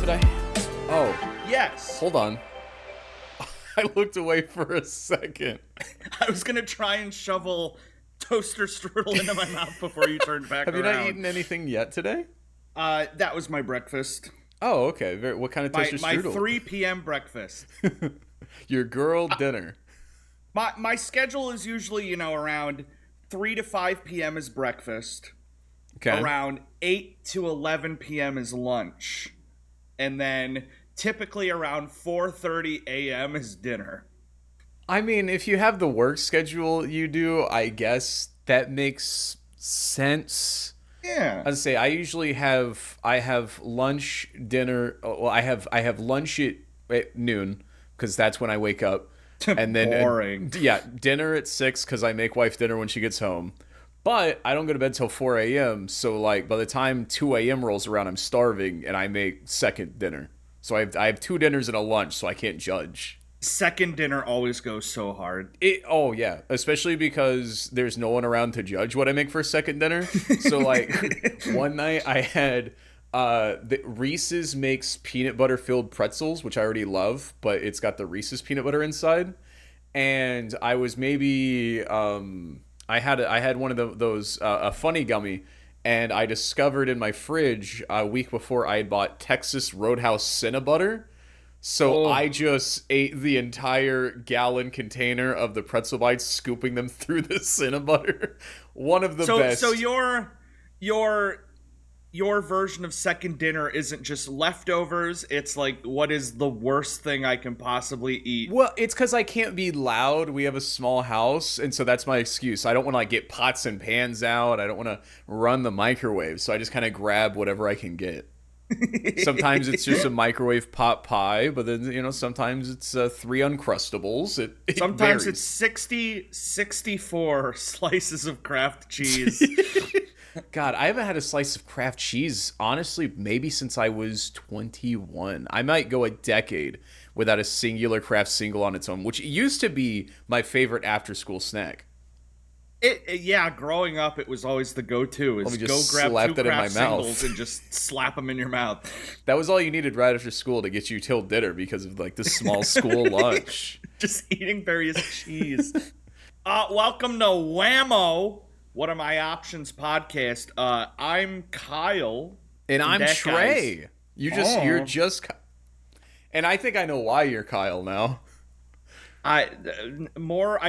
Did I? Oh, Yes. hold on. I looked away for a second. I was going to try and shovel toaster strudel into my mouth before you turned back Have you around. not eaten anything yet today? That was my breakfast. Oh, okay. What kind of toaster My strudel? 3 p.m. breakfast. Your girl dinner. My schedule is usually, around 3 to 5 p.m. is breakfast. Okay. Around 8 to 11 p.m. is lunch. And then typically around 4:30 a.m. is dinner. I mean, if you have the work schedule you do, I guess that makes sense. Yeah. I'd say I have lunch, dinner. Well, I have lunch at noon because that's when I wake up, and then Boring. Dinner at 6 because I make wife dinner when she gets home. But I don't go to bed till 4 a.m. So like by the time 2 a.m. rolls around, I'm starving and I make second dinner. So I have 2 dinners and a lunch, so I can't judge. Second dinner always goes so hard. Oh yeah, especially because there's no one around to judge what I make for a second dinner. So like one night I had Reese's makes peanut butter filled pretzels, which I already love, but it's got the Reese's peanut butter inside. And I was maybe I had one of those a funny gummy, and I discovered in my fridge a week before I had bought Texas Roadhouse Cinnabbutter. So I just ate the entire gallon container of the pretzel bites, scooping them through the Cinnabbutter. One of the best. So your version of second dinner isn't just leftovers. It's like, what is the worst thing I can possibly eat? Well, it's because I can't be loud. We have a small house, and so that's my excuse. I don't want to like get pots and pans out. I don't want to run the microwave, so I just kind of grab whatever I can get. Sometimes it's just a microwave pot pie, but then, sometimes it's 3 Uncrustables. It Sometimes varies. it's 64 slices of Kraft cheese. God, I haven't had a slice of Kraft cheese, honestly, maybe since I was 21. I might go a decade without a singular Kraft single on its own, which used to be my favorite after-school snack. Growing up, it was always the go-to. Is Just go grab slap 2 that in Kraft my mouth. singles and just slap them in your mouth. That was all you needed right after school to get you till dinner because of like the small school lunch. Just eating various cheese. Welcome to Whammo, What Are My Options podcast. I'm Kyle. And I'm that Trey. You're just and I think I know why you're Kyle now. I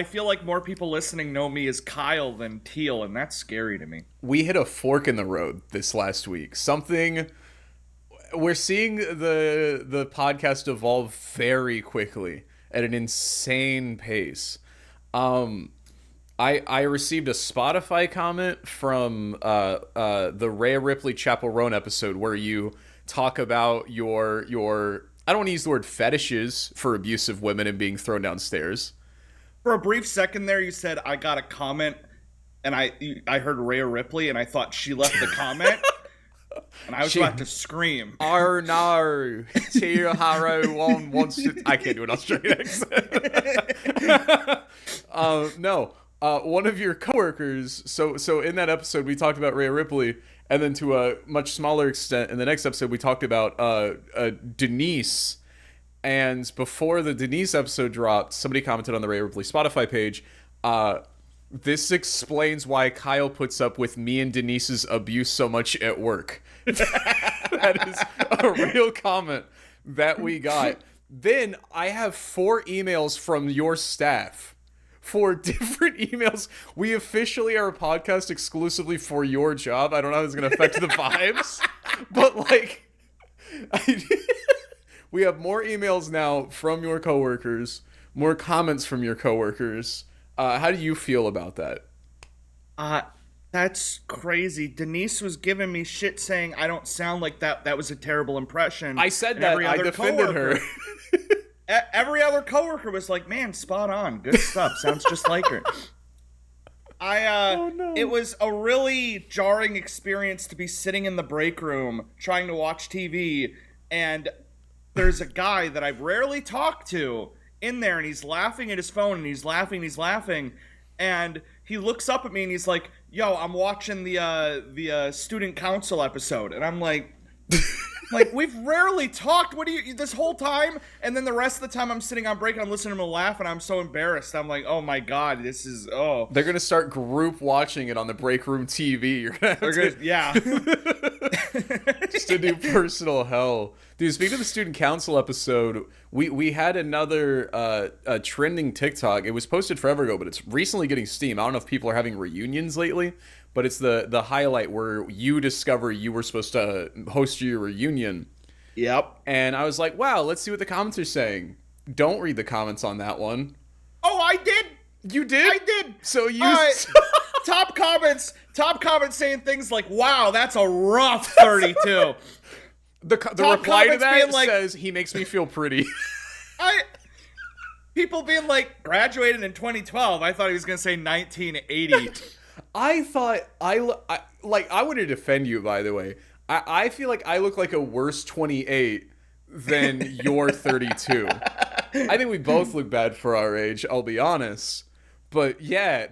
feel like more people listening know me as Kyle than Teal, and that's scary to me. We hit a fork in the road this last week. We're seeing the podcast evolve very quickly at an insane pace. I received a Spotify comment from the Rhea Ripley Chapel Roan episode where you talk about your I don't want to use the word fetishes for abusive women and being thrown downstairs. For a brief second there, you said, I got a comment, and I heard Rhea Ripley, and I thought she left the comment, and I was about to scream. Oh no, Teal wants to... I can't do an Australian accent. No. One of your coworkers, so in that episode we talked about Rhea Ripley, and then to a much smaller extent in the next episode we talked about Denise. And before the Denise episode dropped, somebody commented on the Rhea Ripley Spotify page, this explains why Kyle puts up with me and Denise's abuse so much at work. That is a real comment that we got. Then I have 4 emails from your staff. 4 different emails. We officially are a podcast exclusively for your job. I don't know how this is going to affect the vibes, but like, we have more emails now from your coworkers, more comments from your coworkers. How do you feel about that? That's crazy. Denise was giving me shit saying I don't sound like that. That was a terrible impression. I said that. I defended her. Every other coworker was like, man, spot on. Good stuff. Sounds just like her. Oh, no. It was a really jarring experience to be sitting in the break room trying to watch TV, and there's a guy that I've rarely talked to in there, and he's laughing at his phone, and he's laughing, and he looks up at me, and he's like, yo, I'm watching the student council episode, and I'm like... Like, we've rarely talked. What do you, this whole time? And then the rest of the time I'm sitting on break and I'm listening to him laugh and I'm so embarrassed. I'm like, oh my God, this is, oh. They're going to start group watching it on the break room TV. You're going to have to... Yeah. Just to do personal hell. Dude, speaking of the student council episode, we had another trending TikTok. It was posted forever ago, but it's recently getting steam. I don't know if people are having reunions lately, but it's the highlight where you discover you were supposed to host your reunion. Yep. And I was like, wow, let's see what the comments are saying. Don't read the comments on that one. Oh, I did. You did? I did. So you... Top comments saying things like, wow, that's a rough 32. The reply to that says, he makes me feel pretty. People being like, graduated in 2012. I thought he was going to say 1980. I thought, I want to defend you, by the way. I feel like I look like a worse 28 than your 32. I think we both look bad for our age, I'll be honest. But yeah,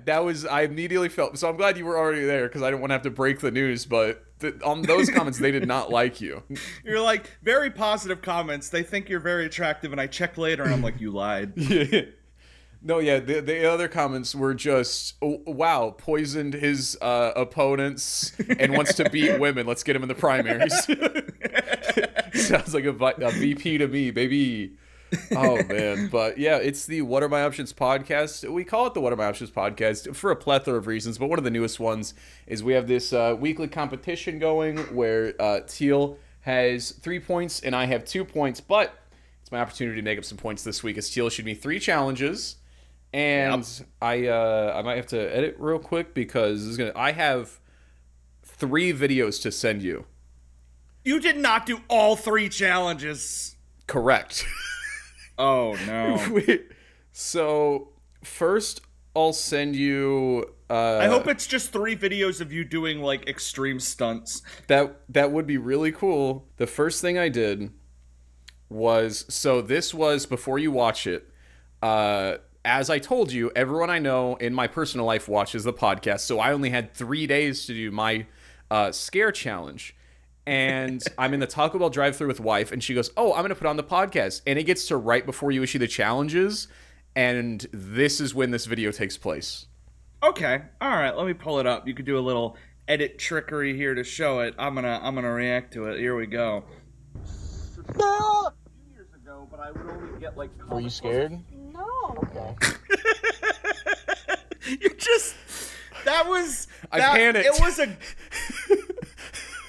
I immediately felt, so I'm glad you were already there because I didn't want to have to break the news, but on those comments, they did not like you. You're like, very positive comments. They think you're very attractive, and I check later, and I'm like, you lied. Yeah. No, yeah, the other comments were just, oh, wow, poisoned his opponents and wants to beat women. Let's get him in the primaries. Sounds like a VP to me, baby. Oh, man. But yeah, it's the What Are My Options podcast. We call it the What Are My Options podcast for a plethora of reasons, but one of the newest ones is we have this weekly competition going where Teal has 3 points and I have 2 points, but it's my opportunity to make up some points this week as Teal issued me 3 challenges. And I might have to edit real quick because I have 3 videos to send you. You did not do all 3 challenges. Correct. Oh, no. So, first, I'll send you... I hope it's just 3 videos of you doing, like, extreme stunts. That would be really cool. The first thing I did was... So, this was, before you watch it, as I told you, everyone I know in my personal life watches the podcast, so I only had 3 days to do my scare challenge. And I'm in the Taco Bell drive-thru with wife, and she goes, oh, I'm going to put on the podcast. And it gets to right before you issue the challenges, and this is when this video takes place. Okay. All right, let me pull it up. You could do a little edit trickery here to show it. I'm gonna react to it. Here we go. Years ago, but I would only get like... Were you scared? No. Okay. You just... That was... I panicked.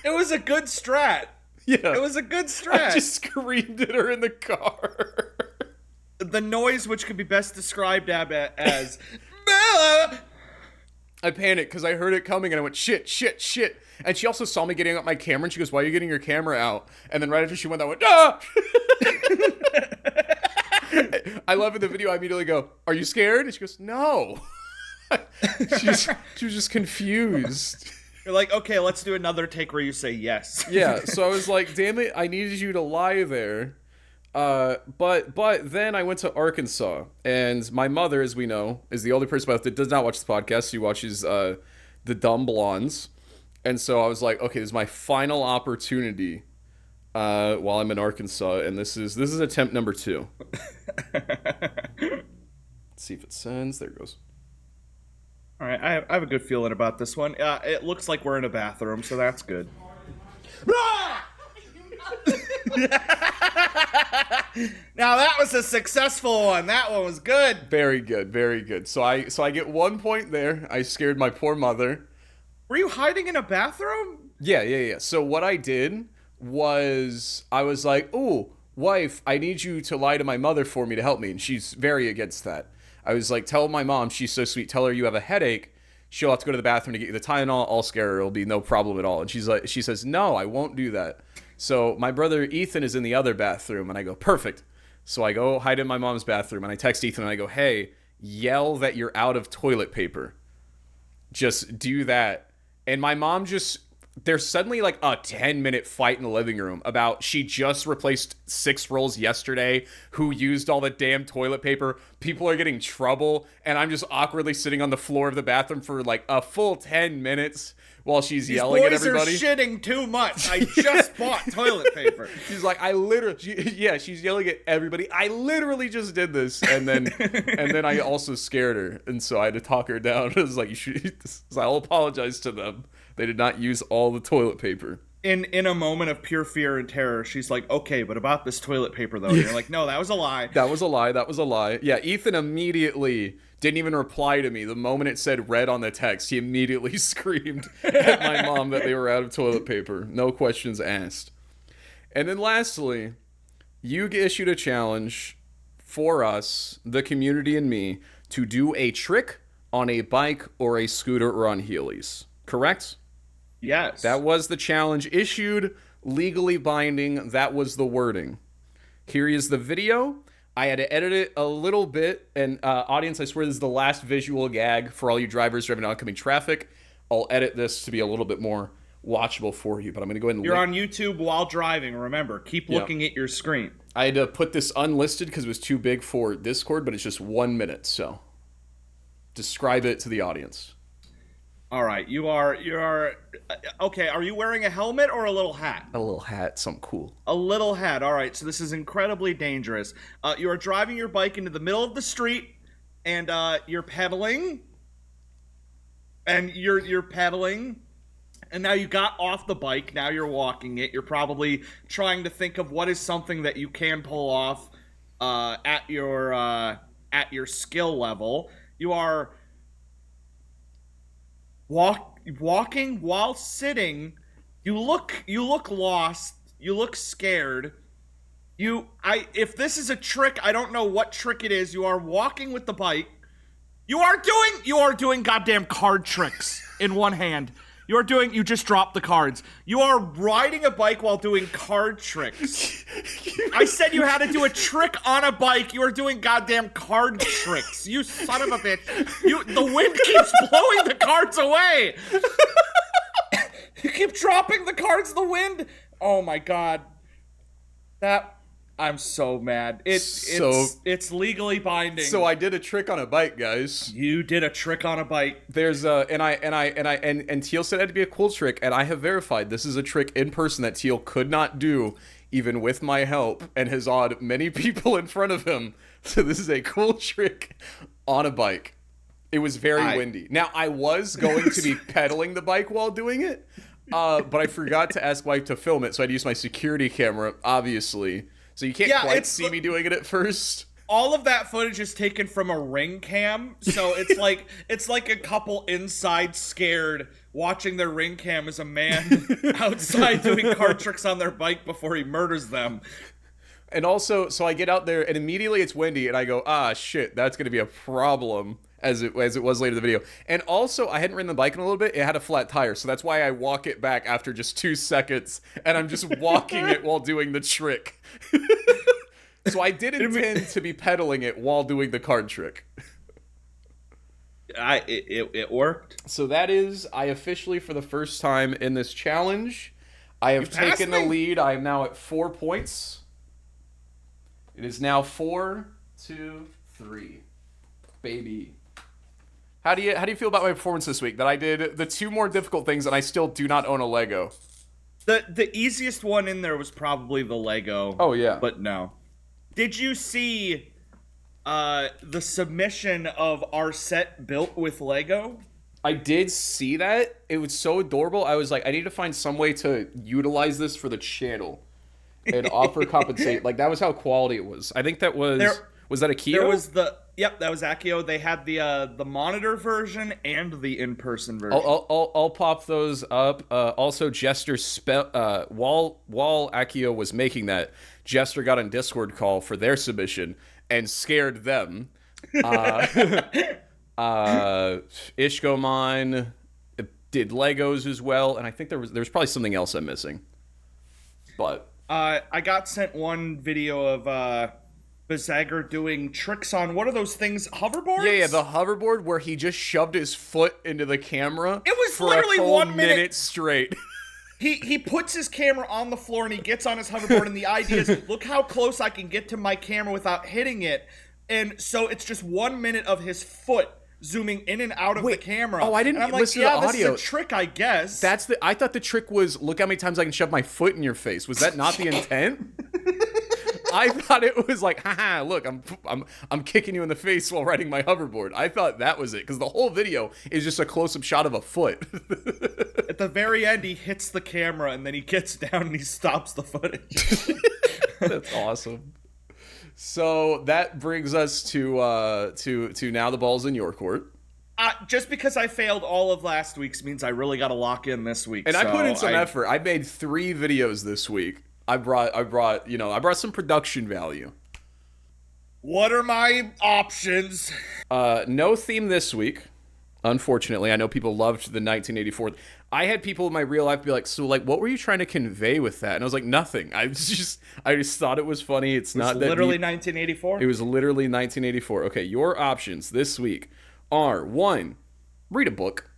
It was a good strat. Yeah. It was a good strat. I just screamed at her in the car. The noise, which could be best described as... I panicked because I heard it coming and I went, shit, shit, shit. And she also saw me getting out my camera and she goes, why are you getting your camera out? And then right after she went, I went, ah! I love in the video, I immediately go, are you scared? And she goes, no. she was just confused. You're like, okay, let's do another take where you say yes. Yeah, so I was like, damn it, I needed you to lie there. But then I went to Arkansas, and my mother, as we know, is the only person that does not watch the podcast. She watches The Dumb Blondes. And so I was like, okay, this is my final opportunity while I'm in Arkansas, and this is attempt number 2. Let's see if it sends. There it goes. All right, I have a good feeling about this one. It looks like we're in a bathroom, so that's good. Now that was a successful one. That one was good. Very good, very good. So I get 1 point there. I scared my poor mother. Were you hiding in a bathroom? Yeah. So what I did was I was like, "Ooh, wife, I need you to lie to my mother for me to help me," and she's very against that. I was like, tell my mom, she's so sweet, tell her you have a headache, she'll have to go to the bathroom to get you the Tylenol, I'll scare her, it'll be no problem at all. And she says, no, I won't do that. So my brother Ethan is in the other bathroom, and I go, perfect. So I go hide in my mom's bathroom, and I text Ethan, and I go, hey, yell that you're out of toilet paper. Just do that. And my mom just there's suddenly like a 10-minute fight in the living room about she just replaced 6 rolls yesterday, who used all the damn toilet paper. People are getting trouble, and I'm just awkwardly sitting on the floor of the bathroom for like a full 10 minutes while she's yelling at everybody. These boys are shitting too much. I just bought toilet paper. She's like, she's yelling at everybody. I literally just did this, and then I also scared her, and so I had to talk her down. I was like, I'll apologize to them. They did not use all the toilet paper. In a moment of pure fear and terror, she's like, okay, but about this toilet paper, though. And you're like, no, that was a lie. That was a lie. Yeah, Ethan immediately didn't even reply to me. The moment it said red on the text, he immediately screamed at my mom that they were out of toilet paper. No questions asked. And then lastly, you issued a challenge for us, the community and me, to do a trick on a bike or a scooter or on Heelys. Correct? Yes. That was the challenge issued, legally binding. That was the wording. Here is the video. I had to edit it a little bit. And audience, I swear this is the last visual gag for all you drivers driving oncoming traffic. I'll edit this to be a little bit more watchable for you. But I'm going to go ahead and... You're on YouTube while driving. Remember, keep looking at your screen. I had to put this unlisted because it was too big for Discord, but it's just 1 minute. So describe it to the audience. All right, you are okay. Are you wearing a helmet or a little hat? A little hat, something cool. A little hat. All right, so this is incredibly dangerous. You are driving your bike into the middle of the street, and you're pedaling, and you're pedaling, and now you got off the bike. Now you're walking it. You're probably trying to think of what is something that you can pull off at your skill level. You are walking while sitting. You look lost. You look scared. If this is a trick, I don't know what trick it is. You are walking with the bike. You are doing goddamn card tricks in one hand. You just dropped the cards. You are riding a bike while doing card tricks. I said you had to do a trick on a bike. You are doing goddamn card tricks. You son of a bitch. The wind keeps blowing the cards away. You keep dropping the cards in the wind. Oh my god. I'm so mad. It's legally binding. So I did a trick on a bike, guys. You did a trick on a bike. There's and Teal said it had to be a cool trick, and I have verified this is a trick in person that Teal could not do, even with my help, and has awed many people in front of him. So this is a cool trick on a bike. It was very windy. Now I was going to be pedaling the bike while doing it, but I forgot to ask Mike to film it, so I'd use my security camera, obviously. So you can't quite see me doing it at first. All of that footage is taken from a ring cam, so it's like a couple inside scared watching their ring cam as a man outside doing card tricks on their bike before he murders them. And also, so I get out there and immediately it's windy and I go, shit, that's going to be a problem, as it was later in the video. And also, I hadn't ridden the bike in a little bit. It had a flat tire, so that's why I walk it back after just 2 seconds, and I'm just walking it while doing the trick. So I did intend to be pedaling it while doing the card trick. It worked. So that is, I officially, for the first time in this challenge, I have taken the lead. I am now at 4 points. It is now 4-3, baby. How do you feel about my performance this week? That I did the 2 more difficult things and I still do not own a Lego. The easiest one in there was probably the Lego. Oh yeah. But no. Did you see the submission of our set built with Lego? I did see that. It was so adorable. I was like, I need to find some way to utilize this for the channel and offer compensate. Like, that was how quality it was. I think that was that Akio? There was that was Akio. They had the monitor version and the in-person version. I'll pop those up. Also, Jester while Akio was making that, Jester got on Discord call for their submission and scared them. Ishkomon did Legos as well, and I think there was probably something else I'm missing. But I got sent one video of Bazagger doing tricks on, what are those things, hoverboards? Yeah, the hoverboard where he just shoved his foot into the camera. It was for literally a full 1 minute straight. he puts his camera on the floor and he gets on his hoverboard, and the idea is, look how close I can get to my camera without hitting it. And so it's just 1 minute of his foot zooming in and out of the camera. Oh, I didn't listen to the audio. This is a trick, I guess. I thought the trick was, look how many times I can shove my foot in your face. Was that not the intent? I thought it was like, haha, look, I'm kicking you in the face while riding my hoverboard. I thought that was it, because the whole video is just a close-up shot of a foot. At the very end, he hits the camera, and then he gets down and he stops the footage. That's awesome. So that brings us to now the ball's in your court. Just because I failed all of last week's means I really got to lock in this week. And I put in some effort. I made 3 videos this week. I brought some production value. What are my options? No theme this week, unfortunately. I know people loved the 1984. I had people in my real life be like, so like, what were you trying to convey with that? And I was like, nothing. I just thought it was funny. It's not that literally deep. 1984? It was literally 1984. Okay, your options this week are 1, read a book.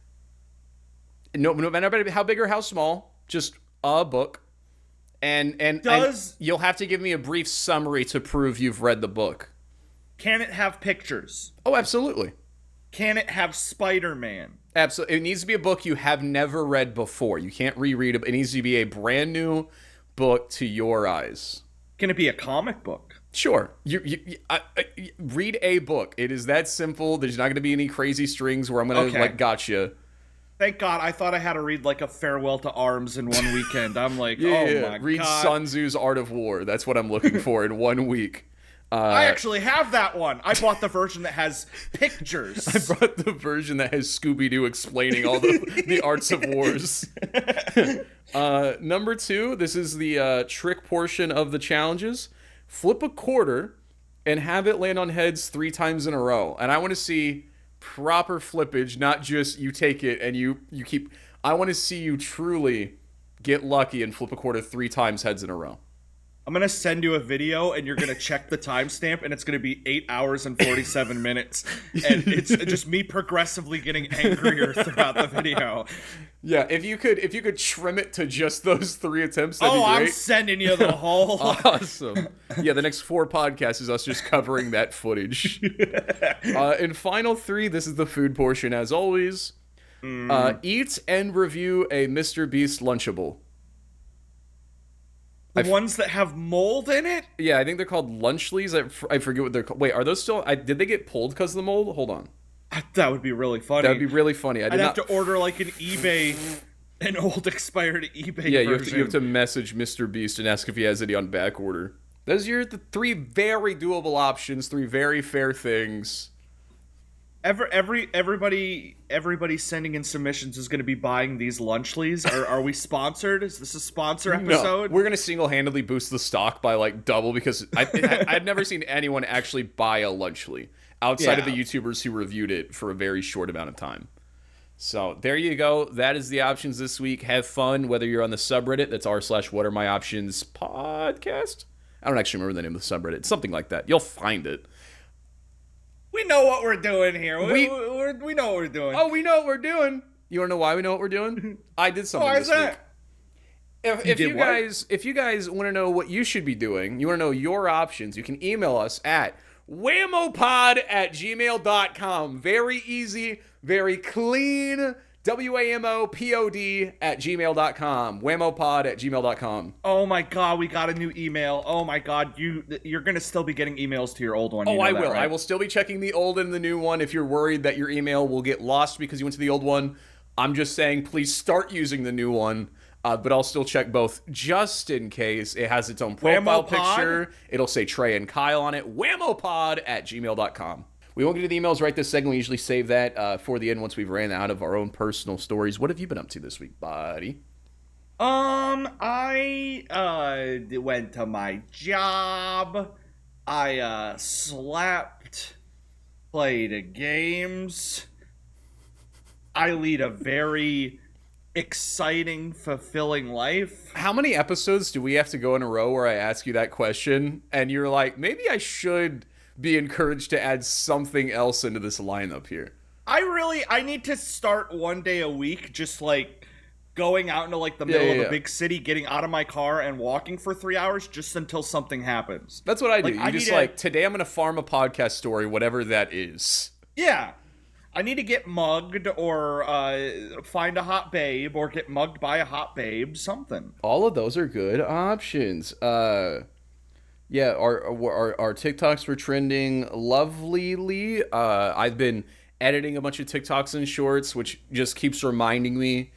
No matter how big or how small, just a book. And you'll have to give me a brief summary to prove you've read the book. Can it have pictures? Oh, absolutely. Can it have Spider-Man? Absolutely. It needs to be a book you have never read before. You can't reread it. It needs to be a brand new book to your eyes. Can it be a comic book? Sure. Read a book. It is that simple. There's not going to be any crazy strings where I'm going to gotcha. Thank God. I thought I had to read like a Farewell to Arms in 1 weekend. I'm like, my read God. Sun Tzu's Art of War. That's what I'm looking for in 1 week. I actually have that one. I bought the version that has pictures. I brought the version that has Scooby-Doo explaining all the arts of wars. Number 2, this is the trick portion of the challenges. Flip a quarter and have it land on heads 3 times in a row. And I want to see proper flippage, not just you take it and you keep... I want to see you truly get lucky and flip a quarter 3 times heads in a row. I'm going to send you a video, and you're going to check the timestamp, and it's going to be 8 hours and 47 minutes. And it's just me progressively getting angrier throughout the video. Yeah, if you could trim it to just those 3 attempts, that'd be great. I'm sending you the whole... Awesome. Yeah, the next 4 podcasts is us just covering that footage. And final 3, this is the food portion, as always. Eat and review a Mr. Beast Lunchable. The ones that have mold in it? Yeah, I think they're called Lunchlies. I forget what they're called. Wait, are those still... did they get pulled because of the mold? Hold on. That would be really funny. That would be really funny. I'd have to order like an old expired eBay version. Yeah, you have to message Mr. Beast and ask if he has any on back order. Those are the 3 very doable options, 3 very fair things. Everybody sending in submissions is going to be buying these Lunchlies. Are we sponsored? Is this a sponsor episode? No, we're going to single-handedly boost the stock by like double because I've never seen anyone actually buy a Lunchly outside of the YouTubers who reviewed it for a very short amount of time. So there you go. That is the options this week. Have fun, whether you're on the subreddit. That's r/whataremyoptions podcast. I don't actually remember the name of the subreddit. It's something like that. You'll find it. We know what we're doing here. We know what we're doing. Oh, we know what we're doing. You want to know why we know what we're doing? I did something this week. If you guys want to know what you should be doing, you want to know your options, you can email us at whamopod@gmail.com. Very easy, very clean. whamopod@gmail.com. whamopod@gmail.com. Oh my God, we got a new email. Oh my God, you're gonna still be getting emails to your old one. I will. Right? I will still be checking the old and the new one. If you're worried that your email will get lost because you went to the old one, I'm just saying please start using the new one. But I'll still check both just in case. It has its own profile picture. It'll say Trey and Kyle on it. whamopod@gmail.com. We won't get to the emails right this second. We usually save that for the end once we've ran out of our own personal stories. What have you been up to this week, buddy? I went to my job. I slept, played games. I lead a very exciting, fulfilling life. How many episodes do we have to go in a row where I ask you that question and you're like, maybe I should be encouraged to add something else into this lineup here? I need to start one day a week just like going out into like the middle of yeah. a big city, getting out of my car and walking for 3 hours just until something happens. That's what I do. Like, You just like, today I'm going to farm a podcast story, whatever that is. Yeah. I need to get mugged or find a hot babe or get mugged by a hot babe, something. All of those are good options. Yeah, our TikToks were trending lovelily. I've been editing a bunch of TikToks and shorts, which just keeps reminding me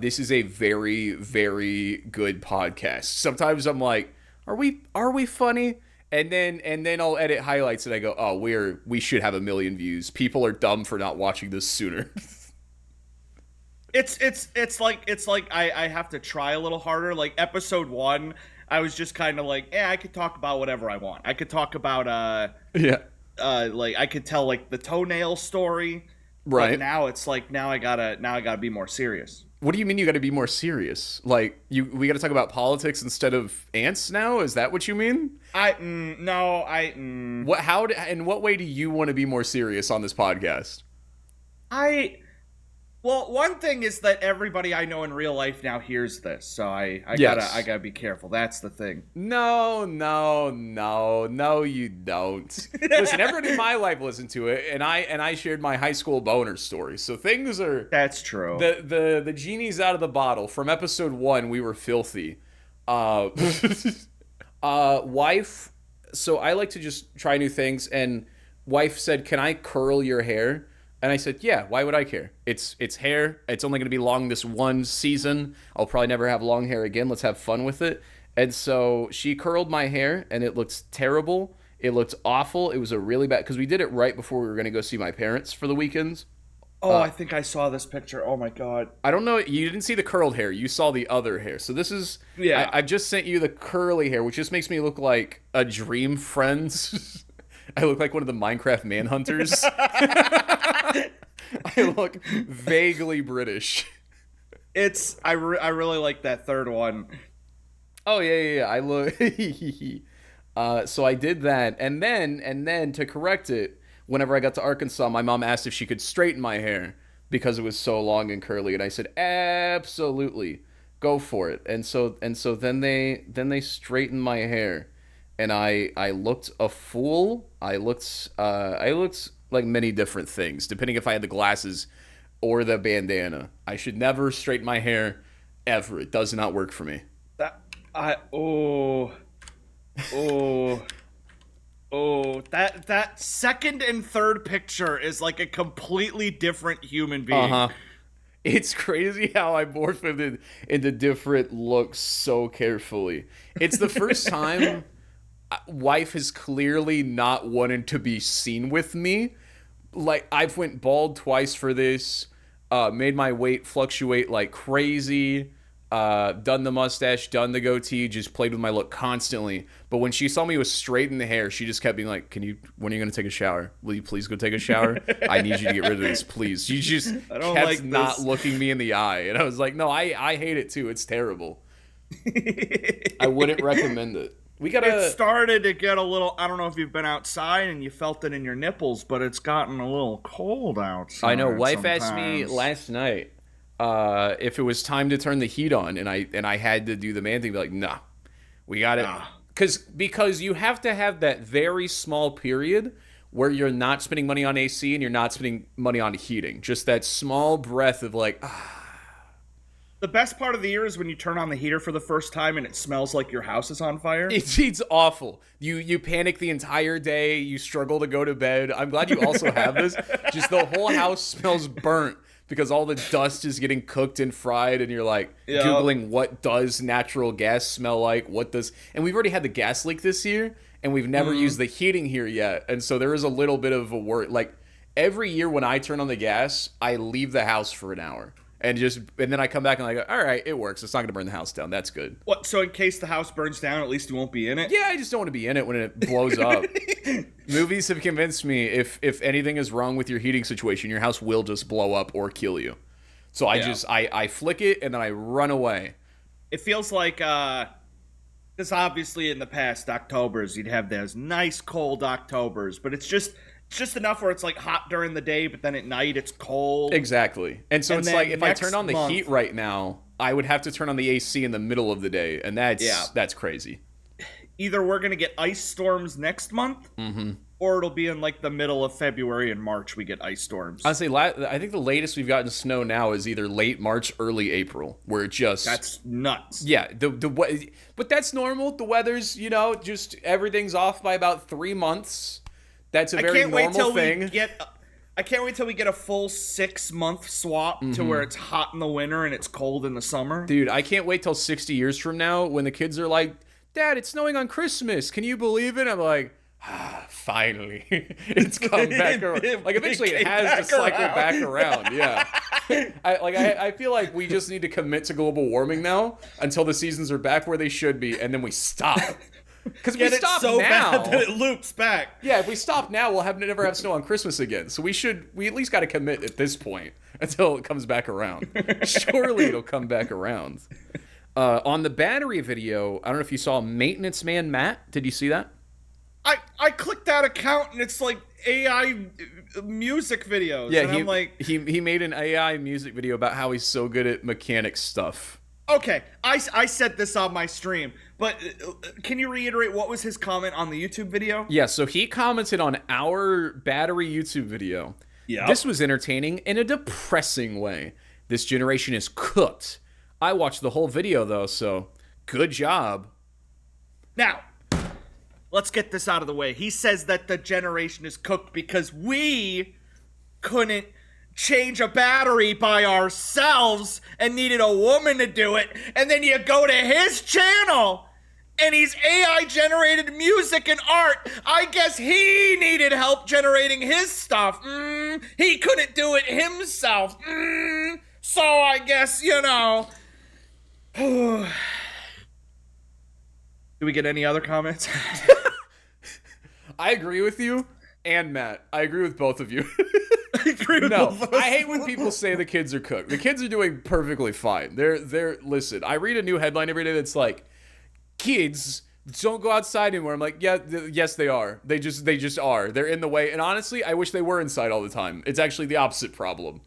this is a very, very good podcast. Sometimes I'm like, are we funny? And then I'll edit highlights and I go, oh, we should have 1 million views. People are dumb for not watching this sooner. It's like I have to try a little harder. Like episode 1, I was just kind of like, I could talk about whatever I want. I could talk about like I could tell like the toenail story. Right. But now it's like now I gotta be more serious. What do you mean you got to be more serious? Like we got to talk about politics instead of ants now? Is that what you mean? No. What? In what way do you want to be more serious on this podcast? Well, one thing is that everybody I know in real life now hears this, so I gotta be careful. That's the thing. No, you don't. Listen, everyone in my life listened to it, and I shared my high school boner story. So things are. That's true. The genie's out of the bottle. From episode 1, we were filthy. Wife. So I like to just try new things, and wife said, "Can I curl your hair?" And I said, yeah, why would I care? It's hair. It's only going to be long this one season. I'll probably never have long hair again. Let's have fun with it. And so she curled my hair, and it looked terrible. It looked awful. It was a really bad... Because we did it right before we were going to go see my parents for the weekends. Oh, I think I saw this picture. Oh, my God. I don't know. You didn't see the curled hair. You saw the other hair. So this is... Yeah. I just sent you the curly hair, which just makes me look like a Dream Friends... I look like one of the Minecraft manhunters. I look vaguely British. I really like that third one. Oh yeah. I look. So I did that, and then to correct it, whenever I got to Arkansas, my mom asked if she could straighten my hair because it was so long and curly, and I said absolutely, go for it. And so then they straightened my hair. And I looked a fool. I looked like many different things, depending if I had the glasses or the bandana. I should never straighten my hair, ever. It does not work for me. That second and third picture is like a completely different human being. It's crazy how I morphed into different looks so carefully. It's the first time... Wife has clearly not wanted to be seen with me. Like, I've went bald twice for this, made my weight fluctuate like crazy, done the mustache, done the goatee, just played with my look constantly. But when she saw me with straightened hair, she just kept being like, when are you going to take a shower? Will you please go take a shower? I need you to get rid of this, please. She just kept not looking me in the eye. And I was like, no, I hate it too. It's terrible. I wouldn't recommend it. It started to get a little... I don't know if you've been outside and you felt it in your nipples, but it's gotten a little cold outside. I know. Wife sometimes. asked me last night if it was time to turn the heat on, and I had to do the man thing. Be like, nah, we got it. Because you have to have that very small period where you're not spending money on AC and you're not spending money on heating. Just that small breath of like... The best part of the year is when you turn on the heater for the first time and it smells like your house is on fire. It's awful. You panic the entire day. You struggle to go to bed. I'm glad you also have this. Just the whole house smells burnt because all the dust is getting cooked and fried, and you're like Googling what does natural gas smell like? And we've already had the gas leak this year, and we've never used the heating here yet. And so there is a little bit of a worry. Like every year when I turn on the gas, I leave the house for an hour. And then I come back and I go, all right, it works. It's not going to burn the house down. That's good. What? So in case the house burns down, at least you won't be in it? Yeah, I just don't want to be in it when it blows up. Movies have convinced me if anything is wrong with your heating situation, your house will just blow up or kill you. So I flick it and then I run away. It feels like, because obviously in the past Octobers, you'd have those nice cold Octobers, but it's just just enough where it's like hot during the day, but then at night it's cold. Exactly. And so And it's then like if I next turn on the month- heat right now, I would have to turn on the AC in the middle of the day, and that's crazy. Either we're gonna get ice storms next month, or it'll be in like the middle of February and March we get ice storms. Honestly, I think the latest we've gotten snow now is either late March, early April, where it just That's nuts. yeah. But that's normal. The weather's just everything's off by about 3 months. That's a very normal thing. I can't wait till we get a full 6-month swap to where it's hot in the winter and it's cold in the summer. Dude, I can't wait till 60 years from now when the kids are like, Dad, it's snowing on Christmas. Can you believe it? I'm like, finally. It's come back around. Like, eventually it has to cycle back around. Yeah. I feel like we just need to commit to global warming now until the seasons are back where they should be, and then we stop. Because we stop so now. bad that it loops back. Yeah, if we stop now, we'll never have snow on Christmas again. So we at least got to commit at this point until it comes back around. Surely it'll come back around. On the battery video, I don't know if you saw Maintenance Man Matt. Did you see that? I clicked that account and it's like AI music videos. Yeah, and I'm like, he made an AI music video about how he's so good at mechanic stuff. okay, I said this on my stream, but can you reiterate what was his comment on the YouTube video? Yeah, so he commented on our battery YouTube video. Yeah. This was entertaining in a depressing way. This generation is cooked. I watched the whole video, though, so good job. Now, let's get this out of the way. He says that the generation is cooked because we couldn't change a battery by ourselves and needed a woman to do it. And then you go to his channel and he's AI generated music and art. I guess he needed help generating his stuff. He couldn't do it himself. So I guess, Do we get any other comments? I agree with you and Matt. I agree with both of you. I agree with No, both of us. I hate when people say the kids are cooked. The kids are doing perfectly fine. Listen, I read a new headline every day that's like, kids don't go outside anymore. I'm like, yeah, yes, they are. They just are. They're in the way. And honestly, I wish they were inside all the time. It's actually the opposite problem.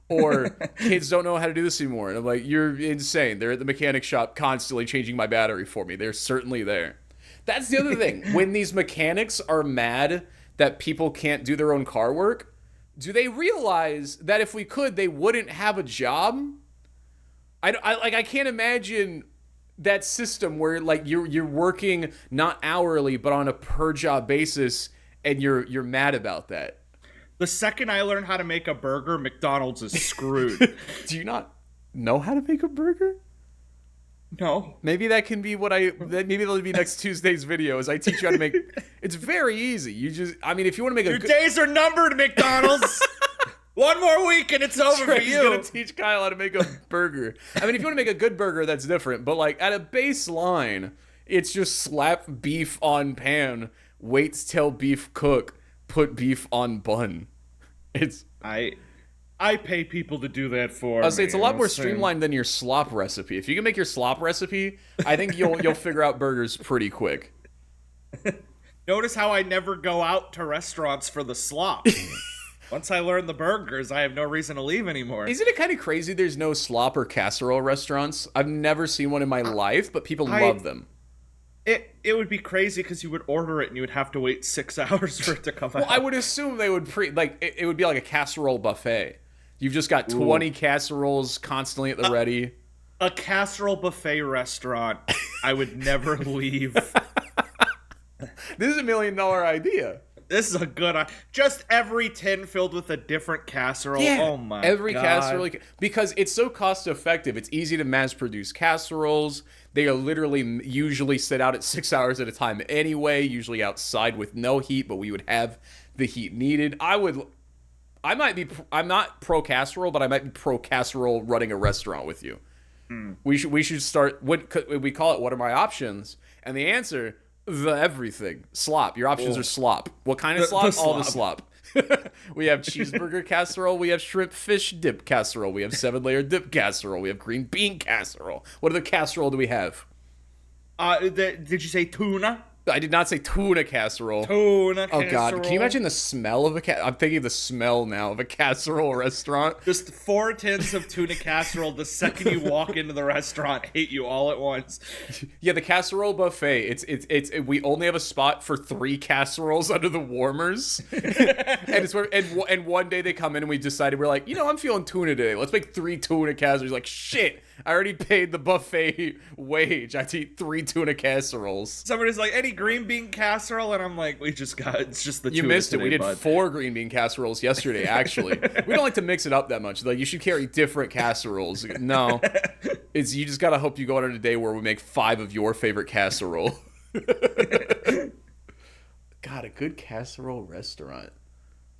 Or kids don't know how to do this anymore. And I'm like, you're insane. They're at the mechanic shop constantly changing my battery for me. They're certainly there. That's the other thing. When these mechanics are mad that people can't do their own car work, do they realize that if we could, they wouldn't have a job? I can't imagine that system where like you're working not hourly but on a per job basis, and you're mad about that. The second I learn how to make a burger, McDonald's is screwed. Do you not know how to make a burger? No. Maybe that can be maybe that'll be next Tuesday's video, is I teach you how to make. It's very easy. If you want to make Your days are numbered, McDonald's. One more week and it's over for Trey's you. gonna teach Kyle how to make a burger. If you want to make a good burger, that's different. But like at a baseline, it's just slap beef on pan, wait till beef cook, put beef on bun. I pay people to do that for me. I'll say it's a lot more streamlined than your slop recipe. If you can make your slop recipe, I think you'll figure out burgers pretty quick. Notice how I never go out to restaurants for the slop. Once I learn the burgers, I have no reason to leave anymore. Isn't it kind of crazy there's no slop or casserole restaurants? I've never seen one in my life, but people love them. It would be crazy because you would order it and you would have to wait 6 hours for it to come out. Well, I would assume they would it would be like a casserole buffet. You've just got 20 casseroles constantly at the ready. A casserole buffet restaurant. I would never leave. This is $1 million idea. This is a good... Just every tin filled with a different casserole. Yeah, oh my every God. casserole. Because it's so cost effective. It's easy to mass produce casseroles. They are literally usually set out at 6 hours at a time anyway, usually outside with no heat, but we would have the heat needed. I'm not pro casserole, but I might be pro casserole running a restaurant with you. We should start, we call it, what are my options? And the answer, everything. Slop. Your options are slop. What kind of slop? All the slop. We have cheeseburger casserole. We have shrimp fish dip casserole. We have 7-layer dip casserole. We have green bean casserole. What other casserole do we have? Did you say tuna? I did not say tuna casserole. Tuna Oh casserole. God! Can you imagine the smell of I'm thinking of the smell now of a casserole restaurant. Just 4 tins of tuna casserole the second you walk into the restaurant hit you all at once. Yeah, the casserole buffet. It's we only have a spot for 3 casseroles under the warmers, and one day they come in and we decided we're like, I'm feeling tuna today. Let's make 3 tuna casseroles. Like shit, I already paid the buffet wage. I have to eat 3 tuna casseroles. Somebody's like, any green bean casserole, and I'm like, it's just the you tuna missed it. today, We did bud. 4 green bean casseroles yesterday. Actually, we don't like to mix it up that much. Like you should carry different casseroles. No, you just gotta hope you go out on a day where we make 5 of your favorite casserole. God, a good casserole restaurant.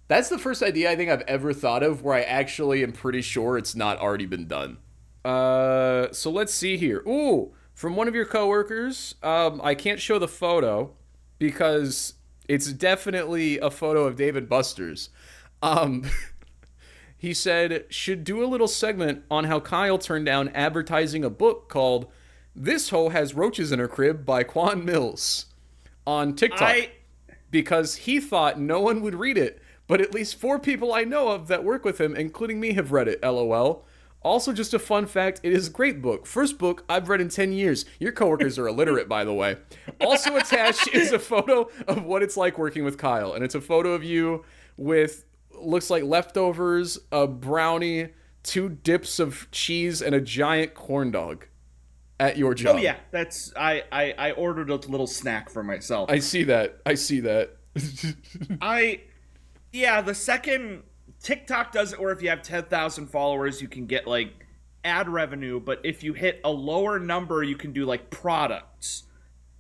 That's the first idea I think I've ever thought of where I actually am pretty sure it's not already been done. So let's see here. Ooh, from one of your coworkers. I can't show the photo because it's definitely a photo of David Buster's. He said, should do a little segment on how Kyle turned down advertising a book called This Hoe Has Roaches in Her Crib by Quan Mills on TikTok. Because he thought no one would read it, but at least 4 people I know of that work with him, including me, have read it, LOL. Also, just a fun fact, it is a great book. First book I've read in 10 years. Your coworkers are illiterate, by the way. Also attached is a photo of what it's like working with Kyle. And it's a photo of you with, looks like leftovers, a brownie, 2 dips of cheese, and a giant corn dog at your job. Oh, yeah. That's, I ordered a little snack for myself. I see that. Yeah, the second TikTok does it where if you have 10,000 followers, you can get like ad revenue, but if you hit a lower number, you can do like products.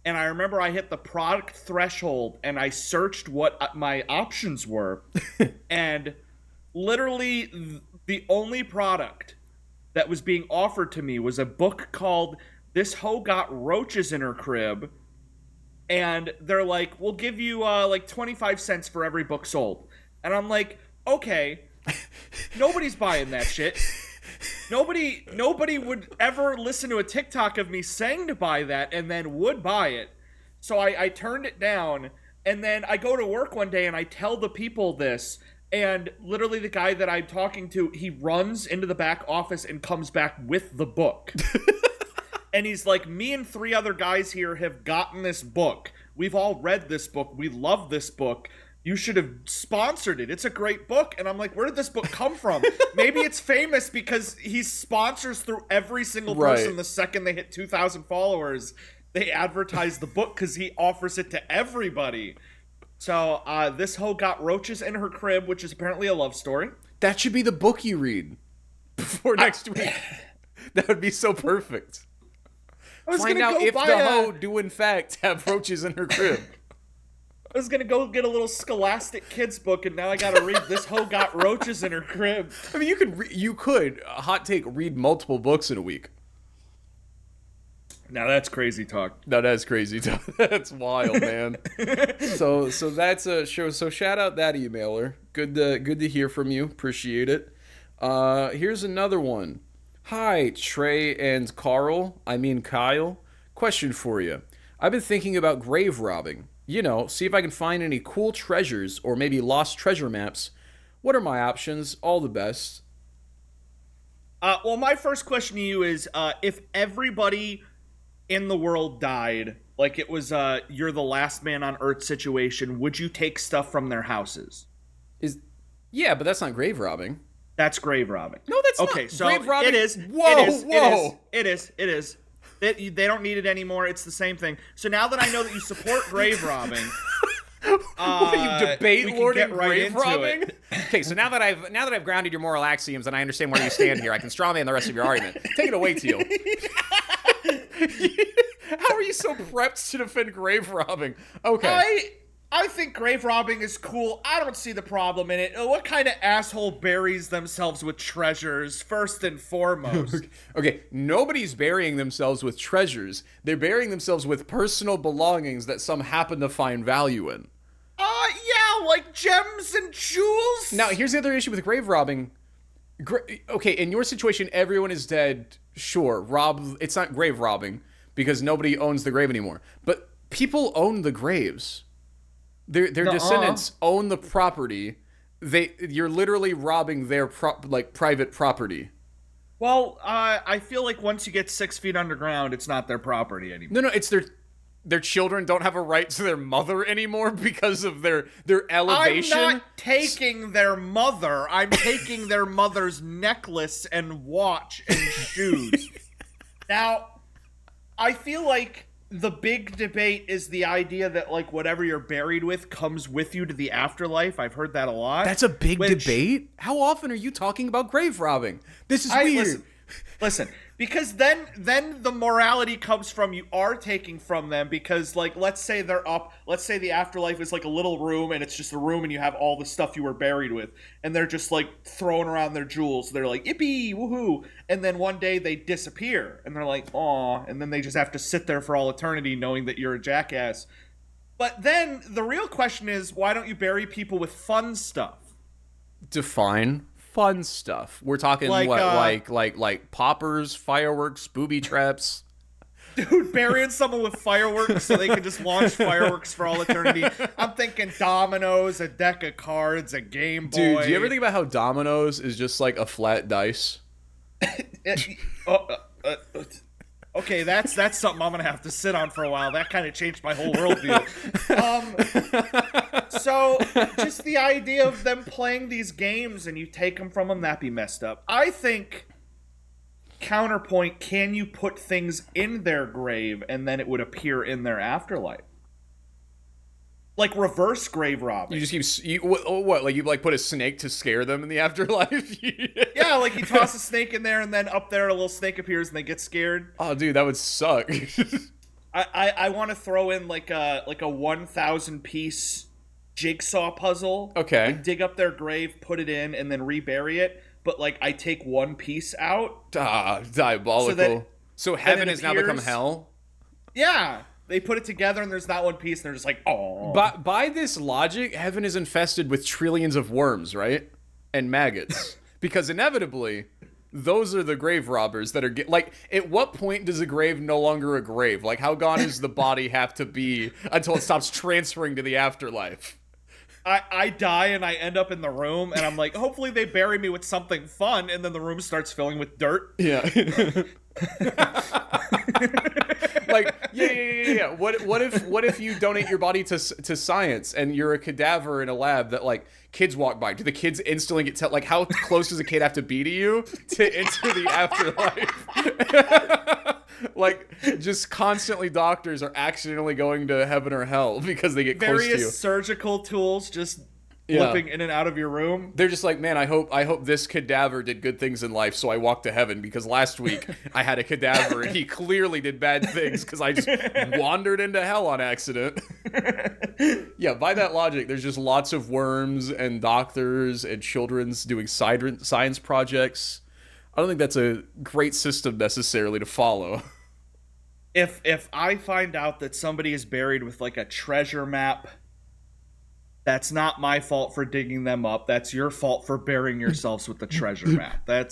And I remember I hit the product threshold and I searched what my options were. And literally the only product that was being offered to me was a book called This Hoe Got Roaches in Her Crib. And they're like, we'll give you like 25 cents for every book sold. And I'm like, okay, nobody's buying that shit. Nobody would ever listen to a TikTok of me saying to buy that and then would buy it. So I turned it down, and then I go to work one day and I tell the people this, and literally the guy that I'm talking to, he runs into the back office and comes back with the book. And he's like, me and 3 other guys here have gotten this book. We've all read this book. We love this book. You should have sponsored it. It's a great book. And I'm like, where did this book come from? Maybe it's famous because he sponsors through every single person. Right. The second they hit 2,000 followers, they advertise the book because he offers it to everybody. So This Hoe Got Roaches in Her Crib, which is apparently a love story. That should be the book you read before next week. That would be so perfect. Find out if the hoe do in fact have roaches in her crib. I was gonna go get a little Scholastic kids book, and now I gotta read This Hoe Got Roaches in Her Crib. I mean, you could hot take, read multiple books in a week. Now that's crazy talk. No, that's crazy talk. That's wild, man. So that's a show. So shout out that emailer. Good to hear from you. Appreciate it. Here's another one. Hi, Trey and Kyle. Question for you. I've been thinking about grave robbing. See if I can find any cool treasures or maybe lost treasure maps. What are my options? All the best. Well, my first question to you is, if everybody in the world died, like it was you're the last man on Earth situation, would you take stuff from their houses? Yeah, but that's not grave robbing. That's grave robbing. No, that's not. Okay, so grave robbing. It is. Whoa. It is. They don't need it anymore. It's the same thing. So now that I know that you support grave robbing, what, you debate lording grave robbing? Okay, so now that I've grounded your moral axioms and I understand where you stand here, I can strawman the rest of your argument. Take it away, Teal. How are you so prepped to defend grave robbing? Okay. I think grave robbing is cool. I don't see the problem in it. What kind of asshole buries themselves with treasures, first and foremost? Okay, nobody's burying themselves with treasures. They're burying themselves with personal belongings that some happen to find value in. Yeah, like gems and jewels. Now, here's the other issue with grave robbing. Okay, in your situation, everyone is dead. Sure, it's not grave robbing because nobody owns the grave anymore. But People own the graves. Their descendants own the property. You're literally robbing their private property. Well, I feel like once you get 6 feet underground, it's not their property anymore. No, it's their children don't have a right to their mother anymore because of their elevation. I'm not taking their mother. I'm taking their mother's necklace and watch and shoes. Now, I feel like the big debate is the idea that, like, whatever you're buried with comes with you to the afterlife. I've heard that a lot. That's a big debate? How often are you talking about grave robbing? This is weird. Listen, because then the morality comes from you are taking from them because, like, let's say the afterlife is like a little room and it's just a room and you have all the stuff you were buried with and they're just like throwing around their jewels. They're like, yippee, woohoo. And then one day they disappear and they're like, aw, and then they just have to sit there for all eternity knowing that you're a jackass. But then the real question is, why don't you bury people with fun stuff? Define fun stuff. We're talking like, like poppers, fireworks, booby traps. Dude, burying someone with fireworks so they can just launch fireworks for all eternity. I'm thinking dominoes, a deck of cards, a Game Boy. Dude, do you ever think about how dominoes is just like a flat dice? Okay, that's something I'm gonna have to sit on for a while. That kind of changed my whole worldview. So just the idea of them playing these games and you take them from them, that'd be messed up. I think counterpoint: can you put things in their grave and then it would appear in their afterlife? Like reverse grave robbing. You just keep what? Like you put a snake to scare them in the afterlife? Yeah, like you toss a snake in there and then up there a little snake appears and they get scared. Oh, dude, that would suck. I want to throw in like a 1,000 piece jigsaw puzzle. Okay. Like dig up their grave, put it in, and then rebury it. But like I take one piece out. Diabolical. So heaven has now become hell? Yeah. They put it together and there's not one piece and they're just like, oh. But by this logic, heaven is infested with trillions of worms, right? And maggots. Because inevitably, those are the grave robbers that are like, at what point does a grave no longer a grave? Like, how gone does the body have to be until it stops transferring to the afterlife? I die and I end up in the room and I'm like, hopefully they bury me with something fun, and then the room starts filling with dirt. Yeah. Like, yeah. What if you donate your body to science and you're a cadaver in a lab that like kids walk by? Do the kids instantly get like how close does a kid have to be to you to enter the afterlife? Like, just constantly doctors are accidentally going to heaven or hell because they get close to you. Various surgical tools just flipping in and out of your room. They're just like, man, I hope this cadaver did good things in life, so I walked to heaven, because last week I had a cadaver and he clearly did bad things because I just wandered into hell on accident. Yeah, by that logic, there's just lots of worms and doctors and children's doing science projects. I don't think that's a great system necessarily to follow. If I find out that somebody is buried with like a treasure map, that's not my fault for digging them up. That's your fault for burying yourselves with the treasure map. I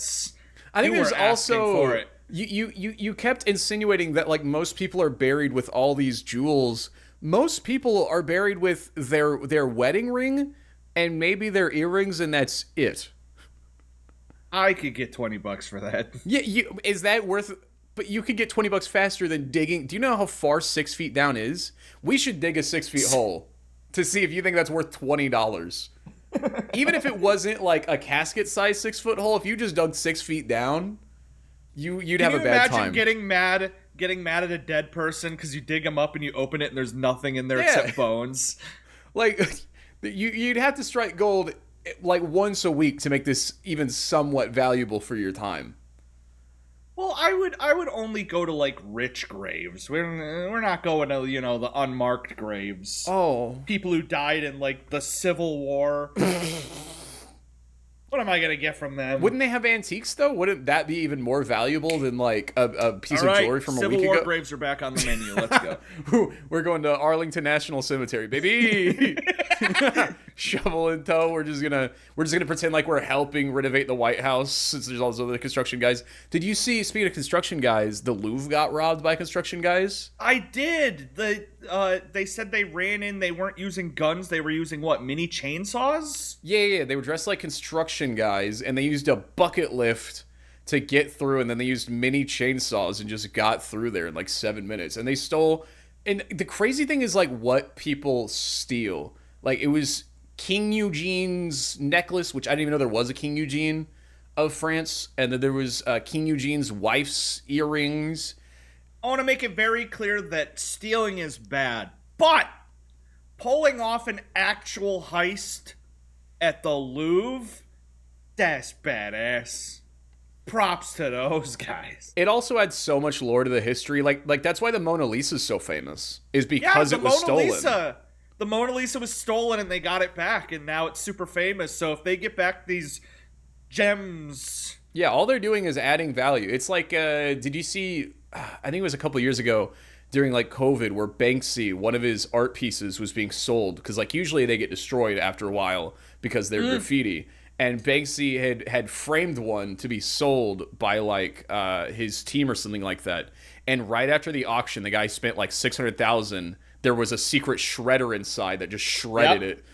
think there's also you kept insinuating that like most people are buried with all these jewels. Most people are buried with their wedding ring and maybe their earrings, and that's it. I could get $20 for that. Yeah, is that worth? But you could get $20 faster than digging. Do you know how far 6 feet down is? We should dig a 6 feet hole to see if you think that's worth $20. Even if it wasn't like a casket-sized 6 foot hole, if you just dug 6 feet down, you'd have a bad time. Can you imagine getting mad at a dead person because you dig them up and you open it and there's nothing in there except bones? Like, you'd have to strike gold like once a week to make this even somewhat valuable for your time. Well, I would only go to like rich graves. We're not going to, the unmarked graves. Oh, people who died in like the Civil War. What am I gonna get from them? Wouldn't they have antiques though? Wouldn't that be even more valuable than like a piece of jewelry from a week ago? Civil War graves are back on the menu. Let's go. We're going to Arlington National Cemetery, baby. shovel in tow. We're just gonna pretend like we're helping renovate the White House since there's also the construction guys. Did you see? Speaking of construction guys, the Louvre got robbed by construction guys. I did. They said they ran in. They weren't using guns. They were using what? Mini chainsaws? Yeah. They were dressed like construction guys, and they used a bucket lift to get through, and then they used mini chainsaws and just got through there in like 7 minutes. And they stole. And the crazy thing is like what people steal. Like it was King Eugene's necklace, which I didn't even know there was a King Eugene of France, and then there was King Eugene's wife's earrings. I want to make it very clear that stealing is bad, but pulling off an actual heist at the Louvre, that's badass. Props to those guys. It also adds so much lore to the history. Like that's why the Mona Lisa is so famous, is because it was stolen. The Mona Lisa was stolen and they got it back, and now it's super famous. So if they get back these gems... Yeah, all they're doing is adding value. It's like, did you see, I think it was a couple years ago during like COVID, where Banksy, one of his art pieces was being sold, because like usually they get destroyed after a while because they're graffiti. And Banksy had framed one to be sold by like his team or something like that. And right after the auction, the guy spent like $600,000. There was a secret shredder inside that just shredded it.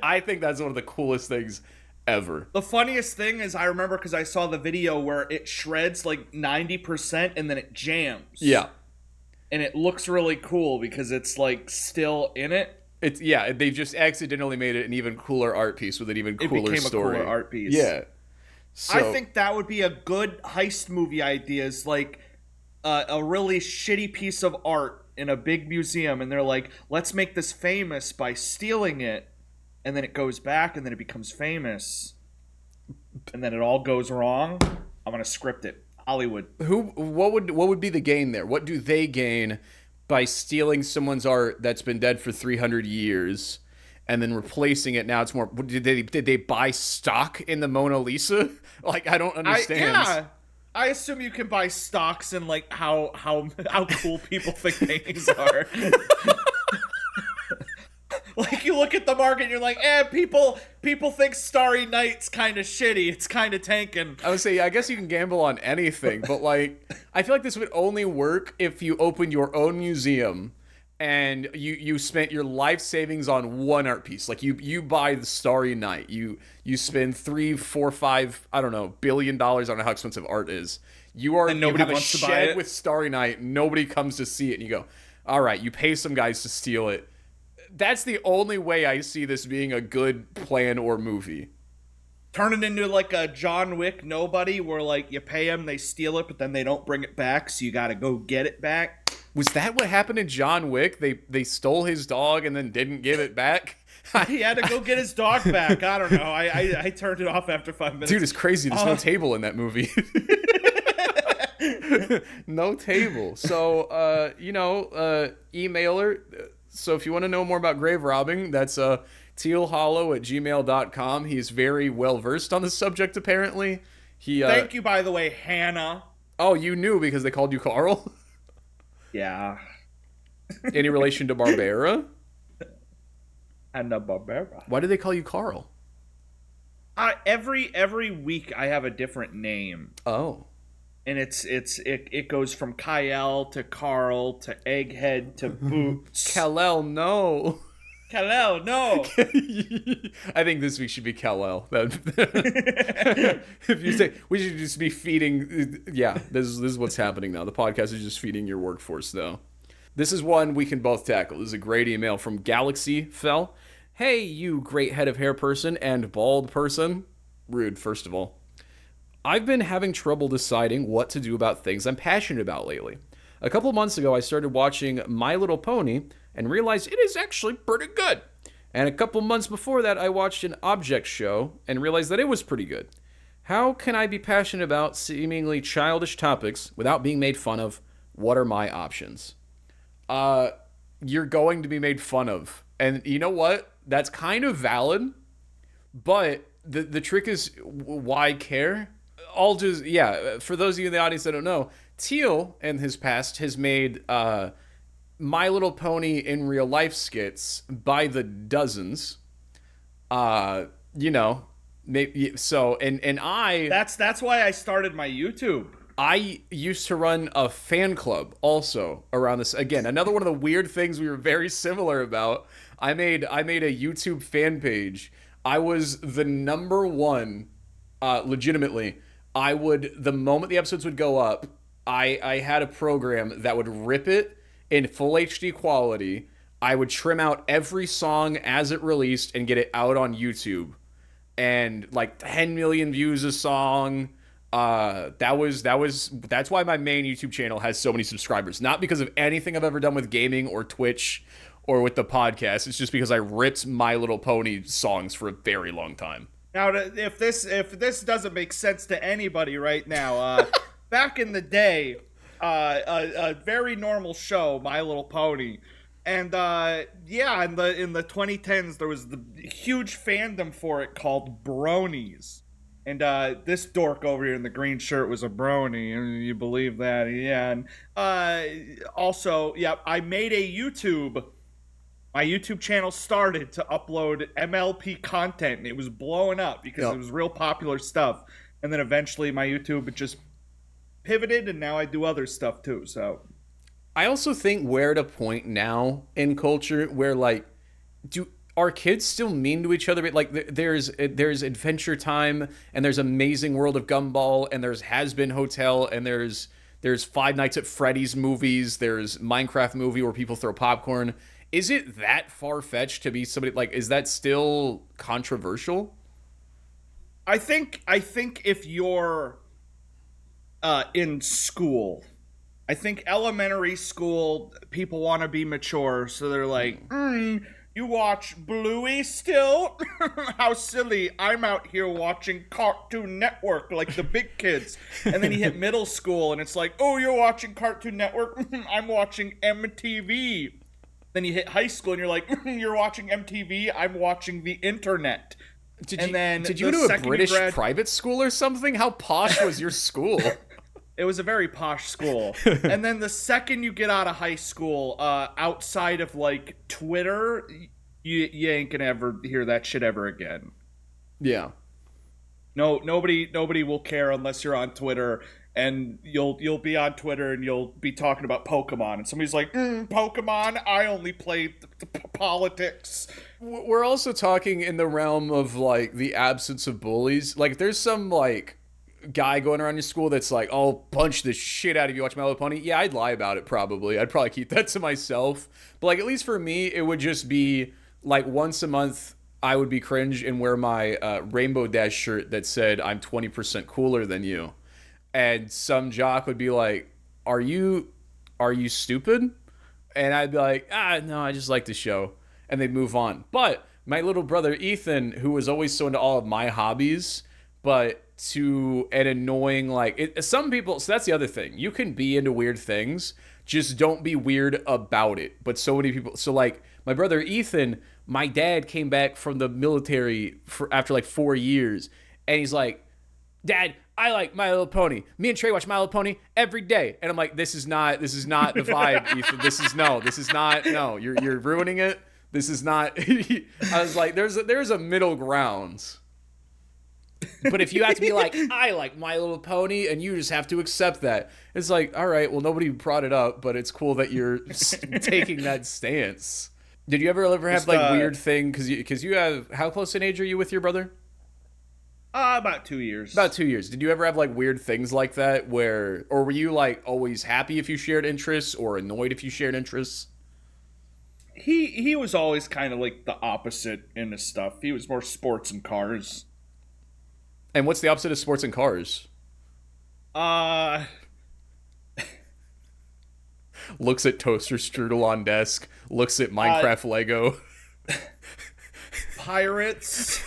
I think that's one of the coolest things ever. The funniest thing is I remember because I saw the video where it shreds like 90% and then it jams. Yeah. And it looks really cool because it's like still in it. It's they just accidentally made it an even cooler art piece with an even cooler it became story. A cooler art piece. Yeah. So, I think that would be a good heist movie idea, is like a really shitty piece of art in a big museum, and they're like, let's make this famous by stealing it, and then it goes back and then it becomes famous. And then it all goes wrong. I'm gonna script it. Hollywood. What would be the gain there? What do they gain by stealing someone's art that's been dead for 300 years and then replacing it? Now it's more, did they buy stock in the Mona Lisa? Like, I don't understand. I assume you can buy stocks in like how cool people think paintings are. Like, you look at the market and you're like, people think Starry Night's kind of shitty. It's kind of tanking. I would say, I guess you can gamble on anything, but like, I feel like this would only work if you opened your own museum and you spent your life savings on one art piece. Like you buy the Starry Night, you spend $3, $4, $5, I don't know, $1 billion on how expensive art is. You have a shed with Starry Night. Nobody comes to see it, and you go, all right, you pay some guys to steal it. That's the only way I see this being a good plan or movie. Turn it into like a John Wick Nobody, where like you pay them, they steal it, but then they don't bring it back, so you gotta go get it back. Was that what happened in John Wick? They stole his dog and then didn't give it back? He had to go get his dog back. I don't know. I turned it off after 5 minutes. Dude, it's crazy. There's no table in thatmovie. No table. So, emailer. So if you want to know more about grave robbing, that's tealhollow@gmail.com. He's very well versed on the subject, apparently. Thank you, by the way, Hannah. Oh, you knew because they called you Carl? Yeah. Any relation to Barbara? Hannah Barbera. Why do they call you Carl? Every week I have a different name. Oh. And it goes from Kyle to Carl to Egghead to Boots. Kal-El, no. Kal-El, no. I think this week should be Kal-El. If you say, we should just be feeding. Yeah, this is what's happening now. The podcast is just feeding your workforce, though. This is one we can both tackle. This is a great email from Galaxy Fell. Hey, you great head of hair person and bald person. Rude, first of all. I've been having trouble deciding what to do about things I'm passionate about lately. A couple months ago, I started watching My Little Pony and realized it is actually pretty good. And a couple months before that, I watched an object show and realized that it was pretty good. How can I be passionate about seemingly childish topics without being made fun of? What are my options? You're going to be made fun of. And you know what? That's kind of valid, but the trick is, why care? For those of you in the audience that don't know, Teal in his past has made My Little Pony in real life skits by the dozens. You know, maybe so. And That's why I started my YouTube. I used to run a fan club also around this. Again, another one of the weird things we were very similar about. I made a YouTube fan page. I was the number one, legitimately. I would, the moment the episodes would go up, I had a program that would rip it in full HD quality. I would trim out every song as it released and get it out on YouTube. And like 10 million views a song. That's why my main YouTube channel has so many subscribers. Not because of anything I've ever done with gaming or Twitch or with the podcast. It's just because I ripped My Little Pony songs for a very long time. Now, if this doesn't make sense to anybody right now, back in the day, a very normal show, My Little Pony, and yeah, in the 2010s, there was the huge fandom for it called Bronies. And this dork over here in the green shirt was a brony, and you believe that? Yeah. And also, yeah, I made a YouTube. My YouTube channel started to upload MLP content, and it was blowing up because it was real popular stuff. And then eventually, my YouTube just pivoted, and now I do other stuff too. So, I also think we're at a point now in culture where like, are kids still mean to each other? Like there's Adventure Time, and there's Amazing World of Gumball, and there's Has Been Hotel, and there's Five Nights at Freddy's movies, there's Minecraft movie where people throw popcorn. Is it that far-fetched to be somebody like, is that still controversial? I think if you're in school, I think elementary school people want to be mature, so they're like, you watch Bluey still? How silly. I'm out here watching Cartoon Network like the big kids. And then you hit middle school and it's like, oh, you're watching Cartoon Network? I'm watching MTV. Then you hit high school and you're like, you're watching MTV? I'm watching the internet. Did you go to a British private school or something? How posh was your school? It was a very posh school. And then the second you get out of high school, outside of like Twitter, you ain't gonna ever hear that shit ever again. Yeah. No, nobody will care unless you're on Twitter, and you'll be on Twitter and you'll be talking about Pokemon, and somebody's like, Pokemon, I only played the politics. We're also talking in the realm of like the absence of bullies. Like, there's some like guy going around your school that's like, I'll punch the shit out of you, watch My Little Pony. Yeah, I'd lie about it probably. I'd probably keep that to myself. But like, at least for me, it would just be like once a month I would be cringe and wear my Rainbow Dash shirt that said I'm 20% cooler than you. And some jock would be like, are you stupid? And I'd be like, no, I just like the show. And they'd move on. But my little brother Ethan, who was always so into all of my hobbies, but to an annoying, like, some people, so that's the other thing. You can be into weird things, just don't be weird about it. But so many people, so like, my brother Ethan, my dad came back from the military after like 4 years, and he's like, Dad, I like My Little Pony. Me and Trey watch My Little Pony every day. And I'm like, this is not the vibe, Ethan. No, you're ruining it. This is not, I was like, there's a middle ground. But if you have to be like, I like My Little Pony, and you just have to accept that, it's like, all right, well, nobody brought it up, but it's cool that you're taking that stance. Did you ever have like weird thing? Because you have, how close in age are you with your brother? About 2 years. About 2 years. Did you ever have like weird things like that or were you like always happy if you shared interests or annoyed if you shared interests? He was always kind of like the opposite in his stuff. He was more sports and cars. And what's the opposite of sports and cars? Looks at toaster strudel on desk. Looks at Minecraft Lego. Pirates.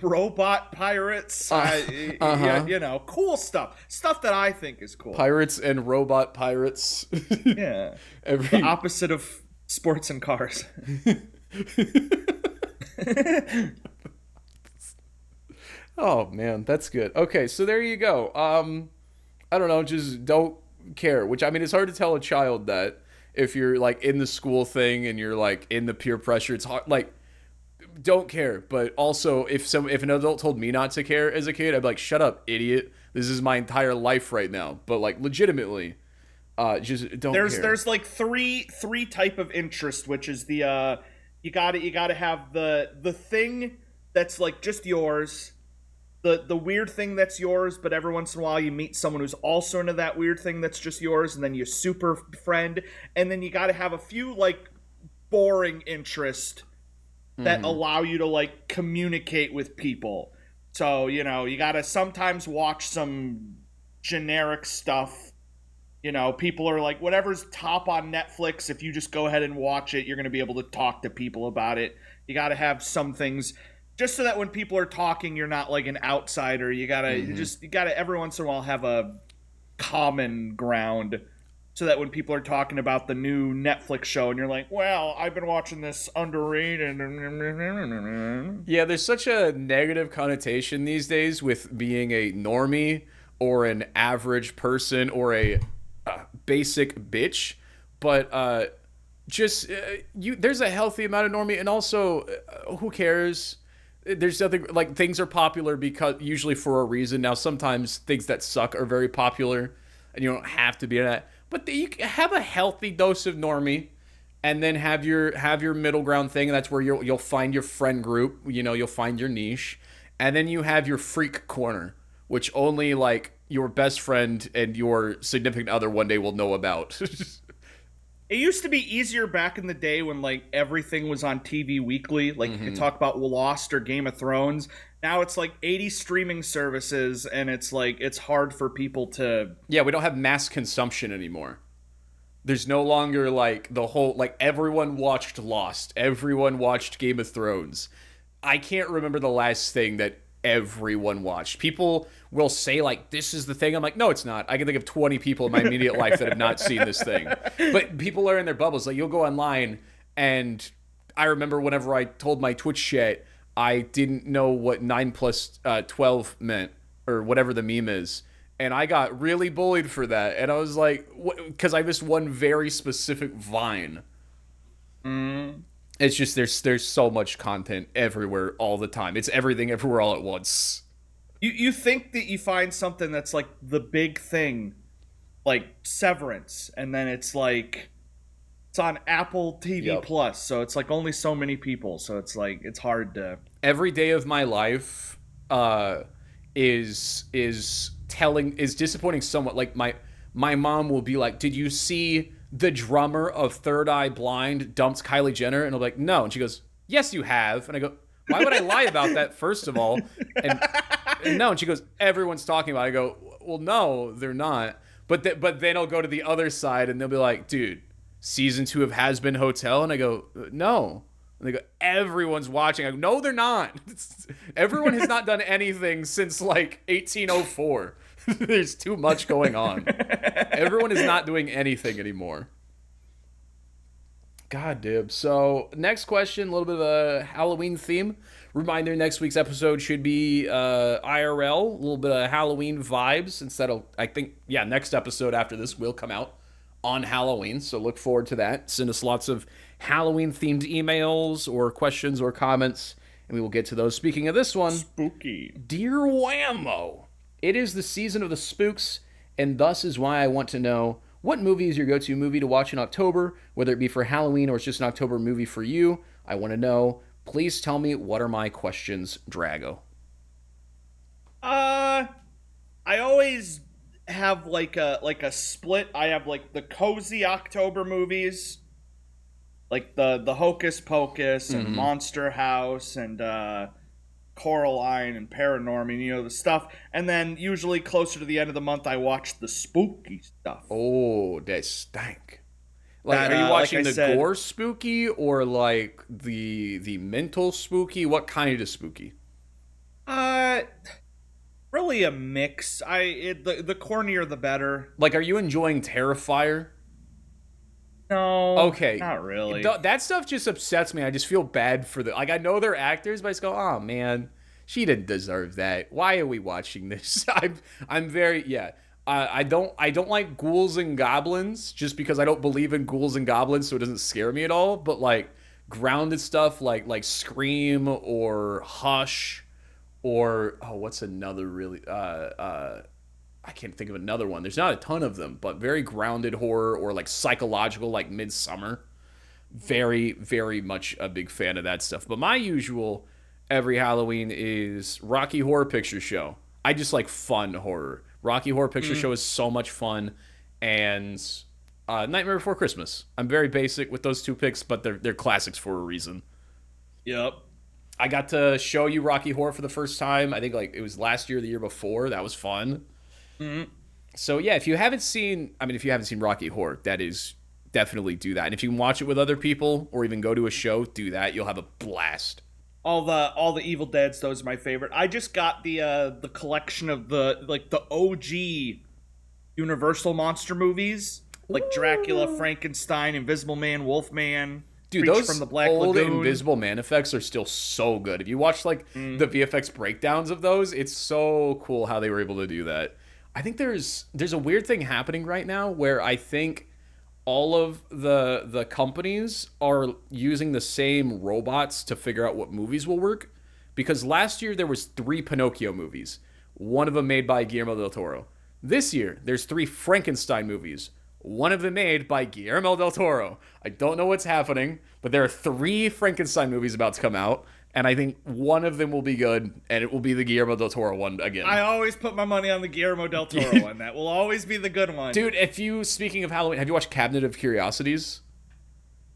Robot pirates. Yeah, you know, cool stuff. Stuff that I think is cool. Pirates and robot pirates. Yeah. The opposite of sports and cars. Oh man, that's good. Okay, so there you go. I don't know, just don't care. Which, I mean, it's hard to tell a child that if you're like in the school thing and you're like in the peer pressure, it's hard. Like, don't care. But also, if an adult told me not to care as a kid, I'd be like, shut up, idiot. This is my entire life right now. But like, legitimately, just don't care. There's like three type of interest, which is the you gotta have the thing that's like just yours, the weird thing that's yours, but every once in a while you meet someone who's also into that weird thing that's just yours, and then you super friend, and then you gotta have a few like boring interest that allow you to like communicate with people. So, you know, you gotta sometimes watch some generic stuff. You know, people are like, whatever's top on Netflix, if you just go ahead and watch it, you're going to be able to talk to people about it. You got to have some things just so that when people are talking, you're not like an outsider. You got to you got to every once in a while have a common ground so that when people are talking about the new Netflix show and you're like, well, I've been watching this underrated. Yeah, there's such a negative connotation these days with being a normie or an average person or a basic bitch, but there's a healthy amount of normie, and also who cares? There's nothing like, things are popular because usually for a reason. Now sometimes things that suck are very popular and you don't have to be in that, but you have a healthy dose of normie, and then have your middle ground thing, and that's where you'll find your friend group, you know, you'll find your niche, and then you have your freak corner, which only like your best friend and your significant other one day will know about. It used to be easier back in the day when like everything was on TV weekly. Like you could talk about Lost or Game of Thrones. Now it's like 80 streaming services, and it's like it's hard for people to. Yeah, we don't have mass consumption anymore. There's no longer like the whole, like, everyone watched Lost, everyone watched Game of Thrones. I can't remember the last thing that everyone watched. People will say like, this is the thing. I'm like, no, it's not. I can think of 20 people in my immediate life that have not seen this thing. But people are in their bubbles. Like, you'll go online, and I remember whenever I told my Twitch chat I didn't know what 9 plus 12 meant, or whatever the meme is, and I got really bullied for that. And I was like, because I missed one very specific Vine. It's just there's so much content everywhere all the time. It's everything everywhere all at once. You think that you find something that's like the big thing, like Severance, and then it's like it's on Apple TV Plus, so it's like only so many people, so it's like it's hard to. Every day of my life is disappointing somewhat. Like my mom will be like, "Did you see the drummer of Third Eye Blind dumped Kylie Jenner?" And I'm like, "No." And she goes, "Yes, you have." And I go, "Why would I lie about that, first of all?" And no. And she goes, "Everyone's talking about it." I go, "Well, no, they're not." But then I'll go to the other side, and they'll be like, "Dude, season 2 of Has Been Hotel?" And I go, "No." And they go, "Everyone's watching." I go, "No, they're not." Everyone has not done anything since like 1804. There's too much going on. Everyone is not doing anything anymore. God damn. So, next question, a little bit of a Halloween theme. Reminder, next week's episode should be IRL, a little bit of Halloween vibes, since next episode after this will come out on Halloween. So look forward to that. Send us lots of Halloween-themed emails or questions or comments, and we will get to those. Speaking of this one, Spooky. Dear Whammo, it is the season of the spooks, and thus is why I want to know, what movie is your go-to movie to watch in October, whether it be for Halloween or it's just an October movie for you? I want to know. Please tell me, what are my questions, Drago? I always have like a split. I have like the cozy October movies, like the Hocus Pocus and Monster House and Coraline and Paranorman, you know, the stuff. And then usually closer to the end of the month, I watch the spooky stuff. Oh, that stank. Like, are you watching the gore spooky or like the mental spooky? What kind of spooky? Really a mix. The cornier the better. Like, are you enjoying Terrifier? No. Okay. Not really. That stuff just upsets me. I just feel bad for I know they're actors, but I just go, oh man, she didn't deserve that. Why are we watching this? I'm very I don't like ghouls and goblins just because I don't believe in ghouls and goblins, so it doesn't scare me at all. But like grounded stuff like Scream or Hush or what's another really I can't think of another one. There's not a ton of them, but very grounded horror or like psychological like Midsummer. Very, very much a big fan of that stuff. But my usual every Halloween is Rocky Horror Picture Show. I just like fun horror. Rocky Horror Picture Show is so much fun, and Nightmare Before Christmas. I'm very basic with those two picks, but they're classics for a reason. Yep. I got to show you Rocky Horror for the first time. I think like it was last year, or the year before. That was fun. Mm-hmm. So yeah, if you haven't seen Rocky Horror, that is definitely do that. And if you can watch it with other people or even go to a show, do that. You'll have a blast. All the Evil Deads, those are my favorite. I just got the collection of the OG Universal monster movies, like Dracula, Frankenstein, Invisible Man, Wolfman. Dude, Creature those from the Black old Lagoon. Invisible Man effects are still so good. If you watch like the VFX breakdowns of those, it's so cool how they were able to do that. I think there's a weird thing happening right now where I think all of the companies are using the same robots to figure out what movies will work. Because last year there was 3 Pinocchio movies, one of them made by Guillermo del Toro. This year there's 3 Frankenstein movies, one of them made by Guillermo del Toro. I don't know what's happening, but there are 3 Frankenstein movies about to come out, and I think one of them will be good, and it will be the Guillermo del Toro one again. I always put my money on the Guillermo del Toro one. That will always be the good one. Dude, speaking of Halloween, have you watched Cabinet of Curiosities?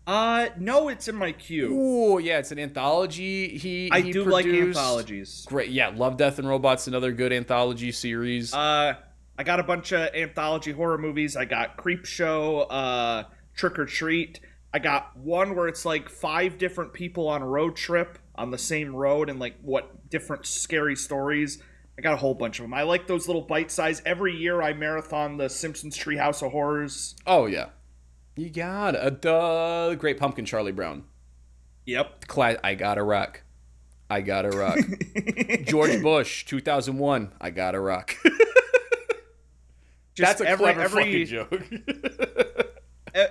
No, it's in my queue. Ooh, yeah, it's an anthology. I he do produced. like anthologies. Great, yeah, Love, Death, and Robots, another good anthology series. I got a bunch of anthology horror movies. I got Creepshow, Trick or Treat. I got one where it's like 5 different people on a road trip on the same road and like what different scary stories. I got a whole bunch of them. I like those little bite size. Every year I marathon the Simpsons Treehouse of Horrors. Oh yeah, you got a Great Pumpkin, Charlie Brown. Yep. I gotta rock. George Bush, 2001. I gotta rock. That's a clever fucking joke.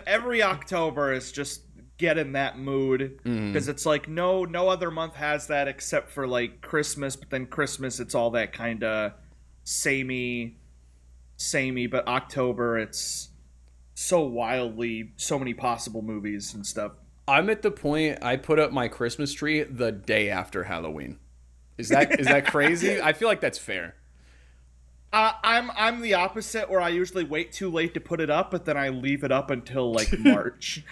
Every October is just get in that mood because it's like no other month has that except for like Christmas, but then Christmas it's all that kind of samey, but October it's so wildly so many possible movies and stuff. I'm at the point I put up my Christmas tree the day after Halloween. Is that crazy? I feel like that's fair. I'm the opposite where I usually wait too late to put it up, but then I leave it up until like March.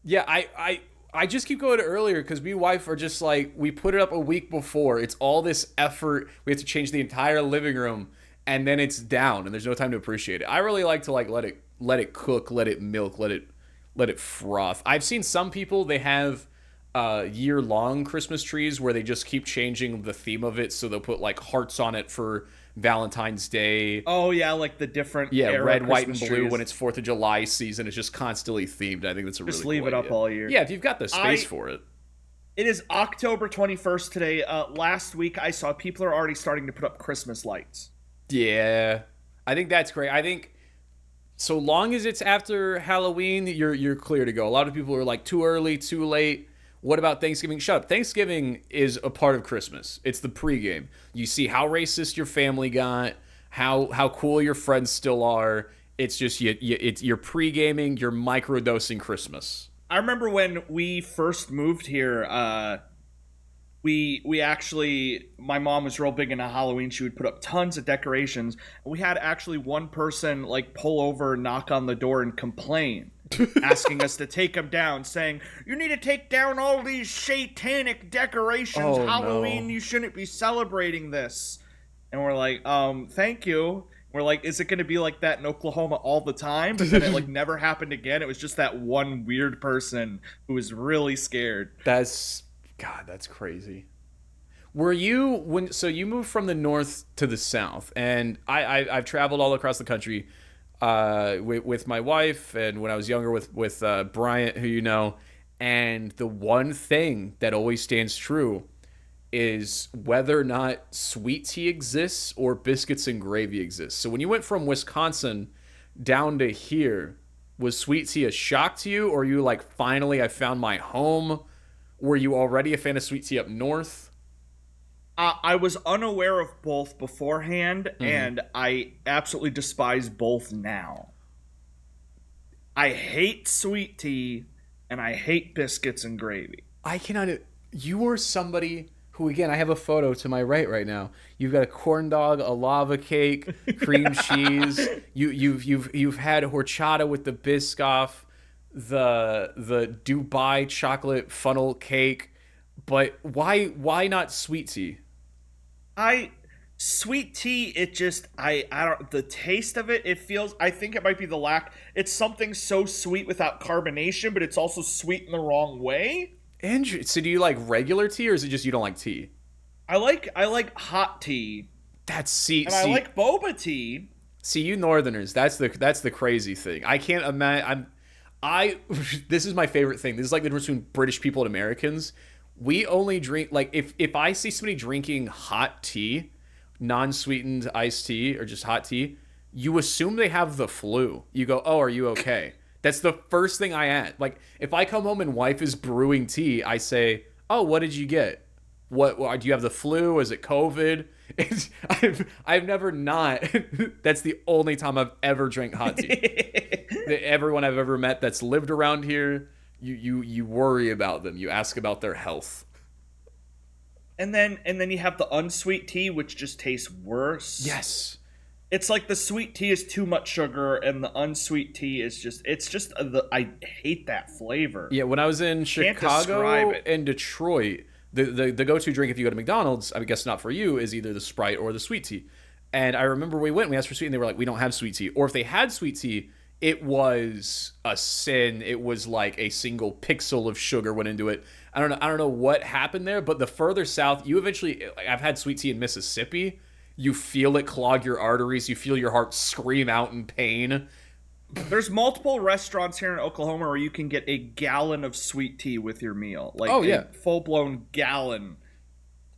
Yeah, I just keep going earlier because me and wife are just like, we put it up a week before. It's all this effort. We have to change the entire living room, and then it's down, and there's no time to appreciate it. I really like to like let it cook, let it milk, let it froth. I've seen some people, they have year-long Christmas trees where they just keep changing the theme of it, so they'll put like hearts on it for Valentine's Day. Oh yeah, like the different red, white, and Christmas blue trees. when it's 4th of July season. It's just constantly themed. I think that's a really Just leave cool it up idea. all year. Yeah, if you've got the space for it. It is October 21st today. Last week I saw people are already starting to put up Christmas lights. Yeah, I think that's great. I think so long as it's after Halloween, you're clear to go. A lot of people are like too early, too late. What about Thanksgiving? Shut up. Thanksgiving is a part of Christmas. It's the pregame. You see how racist your family got, how cool your friends still are. It's just you're pre-gaming, you're microdosing Christmas. I remember when we first moved here, we actually, my mom was real big into Halloween. She would put up tons of decorations. We had actually one person like pull over, knock on the door, and complain, asking us to take them down, saying, "You need to take down all these satanic decorations. Oh, Halloween, no. you shouldn't be celebrating this." And we're like, thank you. We're like, is it going to be like that in Oklahoma all the time? But then it like never happened again. It was just that one weird person who was really scared. That's crazy. Were you so you moved from the north to the south, and I've traveled all across the country with my wife, and when I was younger with Bryant, who you know, and the one thing that always stands true is whether or not sweet tea exists or biscuits and gravy exists. So when you went from Wisconsin down to here, was sweet tea a shock to you, or you like, finally I found my home? Were you already a fan of sweet tea up north? I was unaware of both beforehand, and I absolutely despise both now. I hate sweet tea, and I hate biscuits and gravy. I cannot. You are somebody who, again, I have a photo to my right now. You've got a corn dog, a lava cake, cream cheese. You've had horchata with the Biscoff, the Dubai chocolate funnel cake. But why not sweet tea? Sweet tea, it just I don't, the taste of it, it feels, I think it might be the lack. It's something so sweet without carbonation, but it's also sweet in the wrong way. So do you like regular tea, or is it just you don't like tea? I like hot tea. I like boba tea. See, you Northerners, that's the crazy thing. I can't imagine. This is my favorite thing. This is like the difference between British people and Americans. We only drink, like, if I see somebody drinking hot tea, non-sweetened iced tea, or just hot tea, you assume they have the flu. You go, oh, are you okay? That's the first thing I ask. Like, if I come home and wife is brewing tea, I say, oh, what did you get? What do you have, the flu? Is it COVID? I've never not. That's the only time I've ever drank hot tea. Everyone I've ever met that's lived around here, you worry about them. You ask about their health. And then you have the unsweet tea, which just tastes worse. Yes. It's like the sweet tea is too much sugar, and the unsweet tea is I hate that flavor. Yeah, when I was in Chicago and Detroit, the go-to drink if you go to McDonald's, I guess not for you, is either the Sprite or the sweet tea. And I remember we asked for sweet, and they were like, we don't have sweet tea. Or if they had sweet tea, it was a sin. It was like a single pixel of sugar went into it. I don't know what happened there, but the further south, you eventually, I've had sweet tea in Mississippi. You feel it clog your arteries. You feel your heart scream out in pain. There's multiple restaurants here in Oklahoma where you can get a gallon of sweet tea with your meal. Like, a full-blown gallon.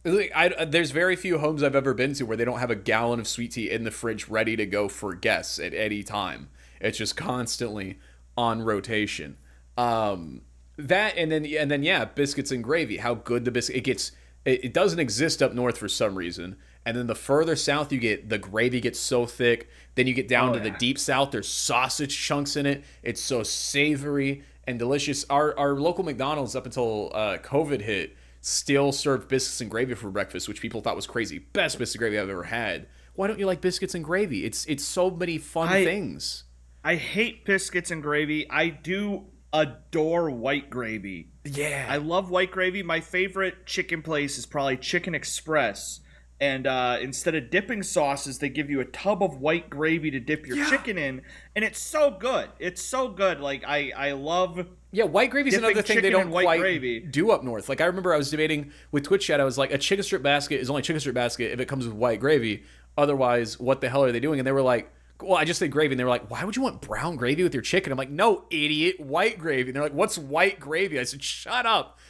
There's very few homes I've ever been to where they don't have a gallon of sweet tea in the fridge ready to go for guests at any time. It's just constantly on rotation. That and then yeah, biscuits and gravy. How good the biscuit, it gets. It doesn't exist up north for some reason. And then the further south you get, the gravy gets so thick. Then you get down to the deep south, there's sausage chunks in it. It's so savory and delicious. Our local McDonald's, up until COVID hit, still served biscuits and gravy for breakfast, which people thought was crazy. Best biscuits and gravy I've ever had. Why don't you like biscuits and gravy? It's so many fun things. I hate biscuits and gravy. I do adore white gravy. Yeah. I love white gravy. My favorite chicken place is probably Chicken Express. And instead of dipping sauces, they give you a tub of white gravy to dip your chicken in. And it's so good. It's so good. Like, I love... Yeah, white gravy is another thing they don't quite gravy. do up north. Like, I remember I was debating with Twitch chat. I was like, a chicken strip basket is only chicken strip basket if it comes with white gravy. Otherwise, what the hell are they doing? And they were like, well, I just said gravy. And they were like, why would you want brown gravy with your chicken? I'm like, no, idiot, white gravy. And they're like, what's white gravy? I said, shut up.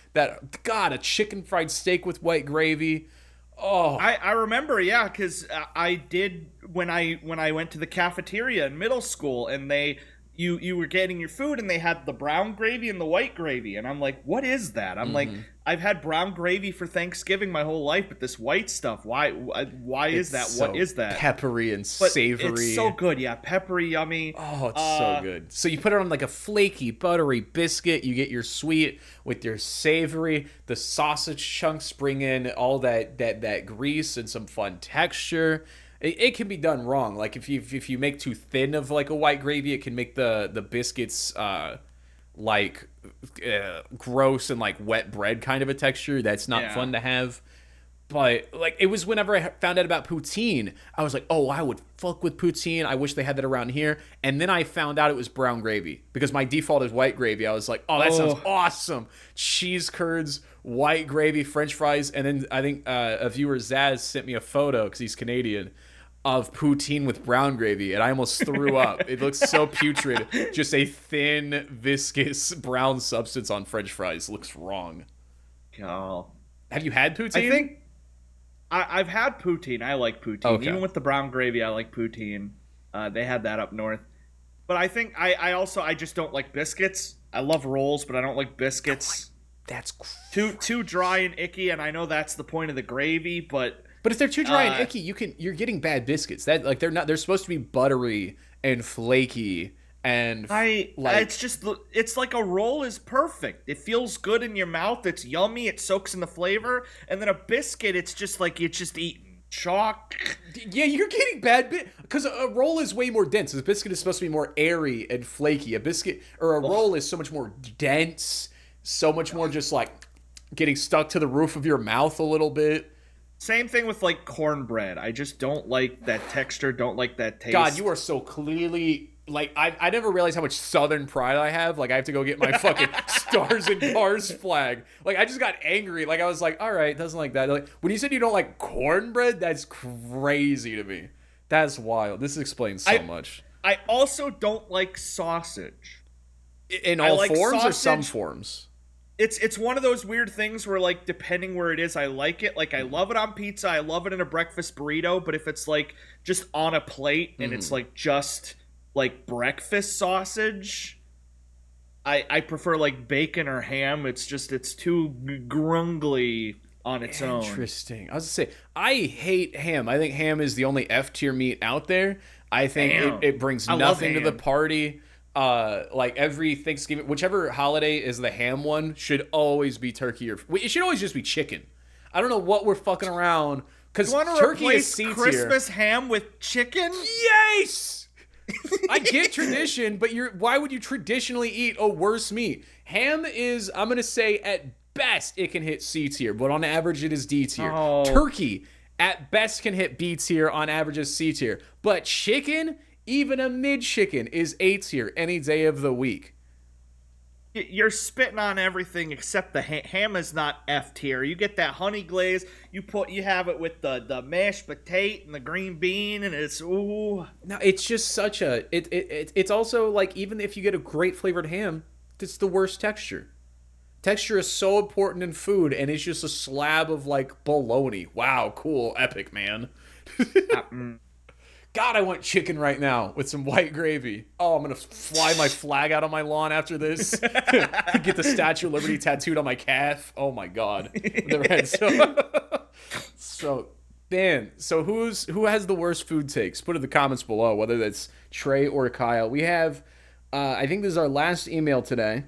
God, a chicken fried steak with white gravy. Oh, I remember, yeah, because I did when I went to the cafeteria in middle school, and you were getting your food, and they had the brown gravy and the white gravy, and I'm like, what is that? I'm like, I've had brown gravy for Thanksgiving my whole life, but this white stuff, why is that? So what is that? Peppery and savory. It's so good, yeah, peppery, yummy. Oh, it's so good. So you put it on like a flaky, buttery biscuit. You get your sweet with your savory. The sausage chunks bring in all that grease and some fun texture. It can be done wrong. Like if you make too thin of like a white gravy, it can make the biscuits gross and like wet bread kind of a texture. That's not fun to have. But like, it was whenever I found out about poutine, I was like, oh, I would fuck with poutine. I wish they had that around here. And then I found out it was brown gravy because my default is white gravy. I was like, oh, that sounds awesome. Cheese curds, white gravy, French fries. And then I think a viewer, Zaz, sent me a photo because he's Canadian of poutine with brown gravy, and I almost threw up. It looks so putrid. Just a thin, viscous brown substance on French fries. Looks wrong. Oh. Have you had poutine? I think I've had poutine. I like poutine. Okay. Even with the brown gravy, I like poutine. They had that up north. But I think I just don't like biscuits. I love rolls, but I don't like biscuits. That's Too dry and icky, and I know that's the point of the gravy, but if they're too dry and icky, you're getting bad biscuits. That like they're supposed to be buttery and flaky and it's like a roll is perfect. It feels good in your mouth. It's yummy. It soaks in the flavor, and then a biscuit, it's just like you're just eating chalk. Yeah, you're getting bad because a roll is way more dense. A biscuit is supposed to be more airy and flaky. A biscuit or a roll is so much more dense, so much more just like getting stuck to the roof of your mouth a little bit. Same thing with like cornbread. I just don't like that texture, don't like that taste. God, you are so clearly like I never realized how much Southern pride I have. Like I have to go get my fucking stars and bars flag. Like I just got angry. Like I was like, all right, doesn't like that. Like when you said you don't like cornbread, that's crazy to me. That's wild. This explains so much. I also don't like sausage. In all like forms sausage, or some forms? It's one of those weird things where like depending where it is, I like it. Like I love it on pizza, I love it in a breakfast burrito, but if it's like just on a plate and it's like just like breakfast sausage, I prefer like bacon or ham. It's too grungly on its own. Interesting. I was gonna say I hate ham. I think ham is the only F tier meat out there. I think it brings nothing to the party. Like every Thanksgiving, whichever holiday is the ham one, should always be turkey or it should always just be chicken. I don't know what we're fucking around because turkey is C tier. Christmas ham with chicken? Yes. I get tradition, but why would you traditionally eat a worse meat? Ham is, I'm gonna say, at best it can hit C tier, but on average it is D tier. Oh. Turkey at best can hit B tier, on average is C tier. But chicken, even a mid chicken, is A tier any day of the week. You're spitting on everything except the ham is not F tier. You get that honey glaze, you have it with the mashed potato and the green bean, and it's ooh. No, it's just such a it's also like even if you get a great flavored ham, it's the worst texture. Texture is so important in food, and it's just a slab of like bologna. Wow, cool, epic, man. God, I want chicken right now with some white gravy. Oh, I'm going to fly my flag out on my lawn after this. Get the Statue of Liberty tattooed on my calf. Oh, my God. Never had so, Dan, so who has the worst food takes? Put it in the comments below, whether that's Trey or Kyle. We have, I think this is our last email today.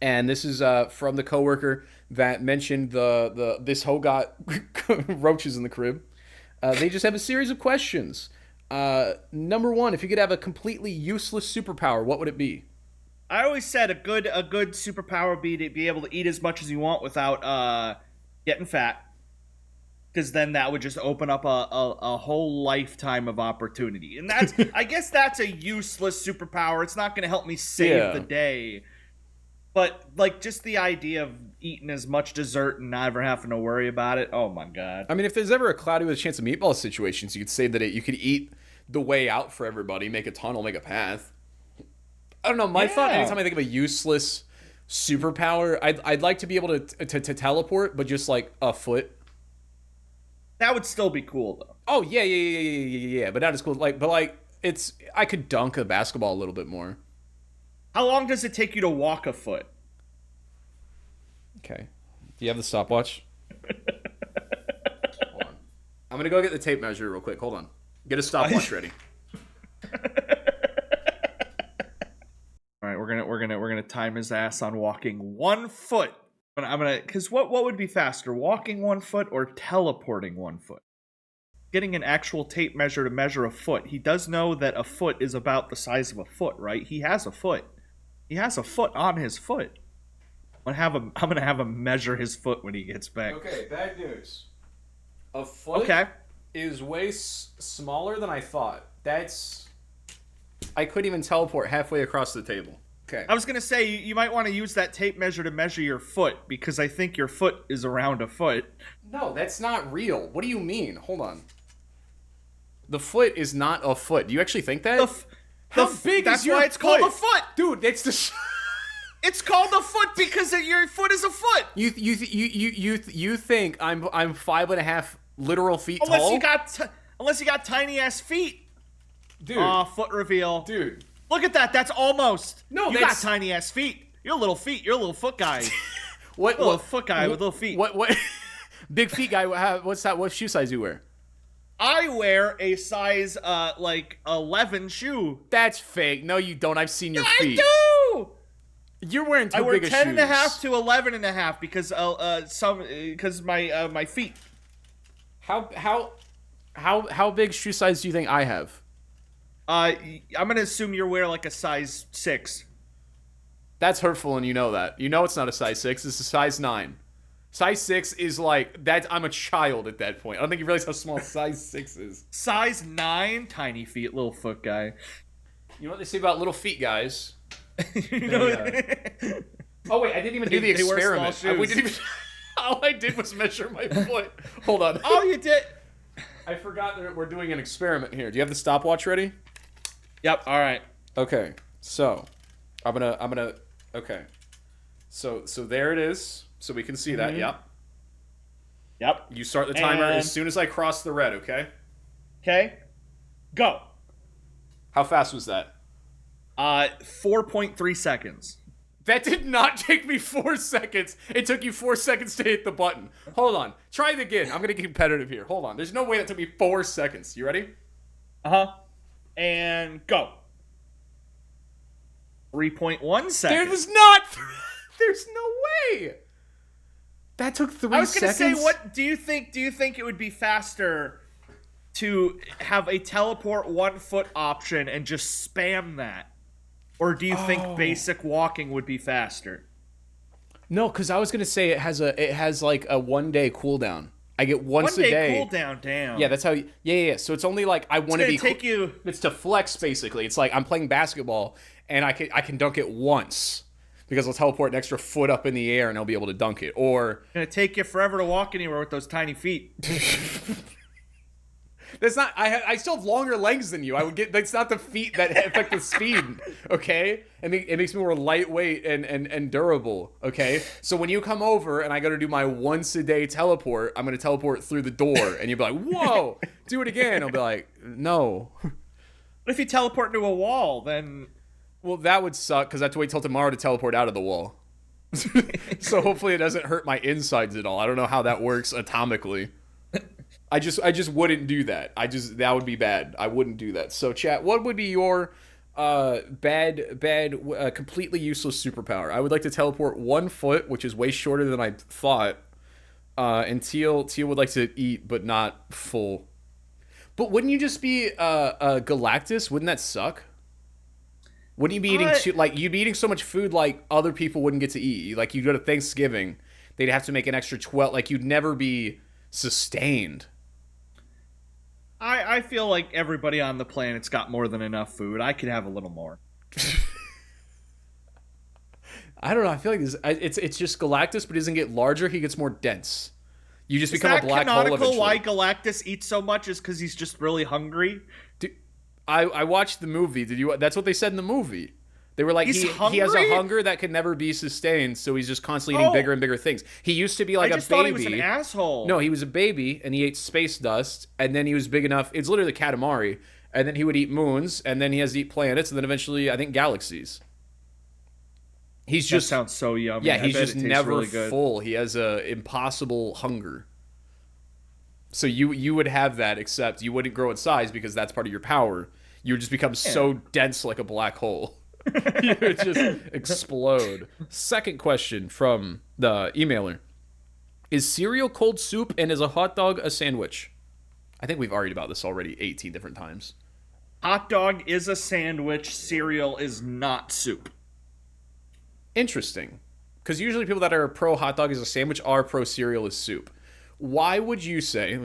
And this is from the coworker that mentioned this hoe got roaches in the crib. They just have a series of questions. Number one, if you could have a completely useless superpower, what would it be? I always said a good superpower would be to be able to eat as much as you want without getting fat, because then that would just open up a whole lifetime of opportunity. And that's I guess that's a useless superpower. It's not going to help me save the day. But, like, just the idea of eating as much dessert and not ever having to worry about it, oh, my God. I mean, if there's ever a cloudy with a chance of meatball situations, you could say that you could eat the way out for everybody, make a tunnel, make a path. I don't know. My thought, anytime I think of a useless superpower, I'd like to be able to teleport, but just, like, a foot. That would still be cool, though. Oh, yeah, but not as cool. But I could dunk a basketball a little bit more. How long does it take you to walk a foot? Okay. Do you have the stopwatch? Hold on. I'm gonna go get the tape measure real quick. Hold on. Get a stopwatch ready. All right, we're gonna time his ass on walking 1 foot. I'm gonna because what would be faster, walking 1 foot or teleporting 1 foot? Getting an actual tape measure to measure a foot. He does know that a foot is about the size of a foot, right? He has a foot. He has a foot on his foot. I'm gonna have him measure his foot when he gets back. Okay, bad news. A foot is way smaller than I thought. I couldn't even teleport halfway across the table. Okay. I was gonna say you might want to use that tape measure to measure your foot, because I think your foot is around a foot. No, that's not real. What do you mean? Hold on. The foot is not a foot. Do you actually think that? How big is your foot? That's why it's called a foot. Dude, it's the... It's called a foot because your foot is a foot. You think I'm 5.5 literal feet Unless tall? unless you got tiny ass feet. Dude. Foot reveal. Dude. Look at that. That's almost. No, you that's- got tiny ass feet. You're little feet. You're a little foot guy. What? Little foot guy with little feet. What? Big feet guy. What's that? What shoe size you wear? I wear a size like 11 shoe. That's fake. No, you don't. I've seen your I feet. do. You're wearing too I wear big of 10 shoes. and a half to 11 and a half because my feet. How big shoe size do you think I have? I'm gonna assume you're wearing like a size 6. That's hurtful, and you know that. You know it's not a size 6. It's a size 9. Size 6 is like that. I'm a child at that point. I don't think you realize how small size 6 is. Size 9, tiny feet, little foot guy. You know what they say about little feet guys? You know, Oh wait, I didn't even do the They wear small experiment. We shoes. didn't even, all I did was measure my foot. Hold on. oh, you did. I forgot that we're doing an experiment here. Do you have the stopwatch ready? Yep. All right. Okay. So, I'm gonna. Okay. So there it is. So we can see that. Yep. Yep. You start the timer And- as soon as I cross the red. Okay. Okay. Go. How fast was that? 4.3 seconds. That did not take me 4 seconds. It took you 4 seconds to hit the button. Hold on. Try it again. I'm gonna get competitive here. Hold on. There's no way that took me 4 seconds. You ready? And go. 3.1 seconds. There was not. There's no way. That took 3 I was gonna seconds. say, what do you think? Do you think it would be faster to have a teleport 1 foot option and just spam that, or do you think basic walking would be faster? No, because I was gonna say it has like a 1 day cooldown. I get once 1 a day day. cooldown. Damn. Yeah, that's how. Yeah. So it's only like I want to be. It's gonna take you. It's to flex basically. It's like I'm playing basketball and I can dunk it once because I'll teleport an extra foot up in the air and I'll be able to dunk it. Or Gonna take you forever to walk anywhere with those tiny feet. that's not. I still have longer legs than you. I would get. That's not the feet that affect the speed. Okay, it makes me more lightweight and durable. Okay, so when you come over and I go to do my once a day teleport, I'm gonna teleport through the door, and you'll be like, "Whoa, do it again." I'll be like, "No." What if you teleport into a wall? Then Well, that would suck because I have to wait till tomorrow to teleport out of the wall. So hopefully it doesn't hurt my insides at all. I don't know how that works atomically. I just wouldn't do that. That would be bad. I wouldn't do that. So chat, what would be your completely useless superpower? I would like to teleport 1 foot, which is way shorter than I thought. And Teal would like to eat, but not full. But wouldn't you just be Galactus? Wouldn't that suck? Wouldn't you be eating you'd be eating so much food like other people wouldn't get to eat? Like you go to Thanksgiving, they'd have to make an extra 12. Like you'd never be sustained. I feel like everybody on the planet's got more than enough food. I could have a little more. I don't know. I feel like it's just Galactus, but he doesn't get larger. He gets more dense. You just Is become a that black hole canonical? eventually. Why Galactus eats so much is because he's just really hungry. Dude, I watched the movie. Did you? That's what they said in the movie. They were like, He's he has a hungry? hunger that can never be sustained, so he's just constantly eating bigger and bigger things. He used to be like I a just baby. thought he was an asshole. No, he was a baby, and he ate space dust, and then he was big enough. It's literally the Katamari, and then he would eat moons, and then he has to eat planets, and then eventually, I think, galaxies. He's That just sounds so yummy. yeah, I he's bet just it tastes never really good. full. He has a impossible hunger. So you would have that, except you wouldn't grow in size because that's part of your power. You would just become so dense like a black hole. You would just explode. Second question from the emailer. Is cereal cold soup and is a hot dog a sandwich? I think we've argued about this already 18 different times. Hot dog is a sandwich. Cereal is not soup. Interesting. Because usually people that are pro hot dog as a sandwich are pro cereal as soup. Why would you say,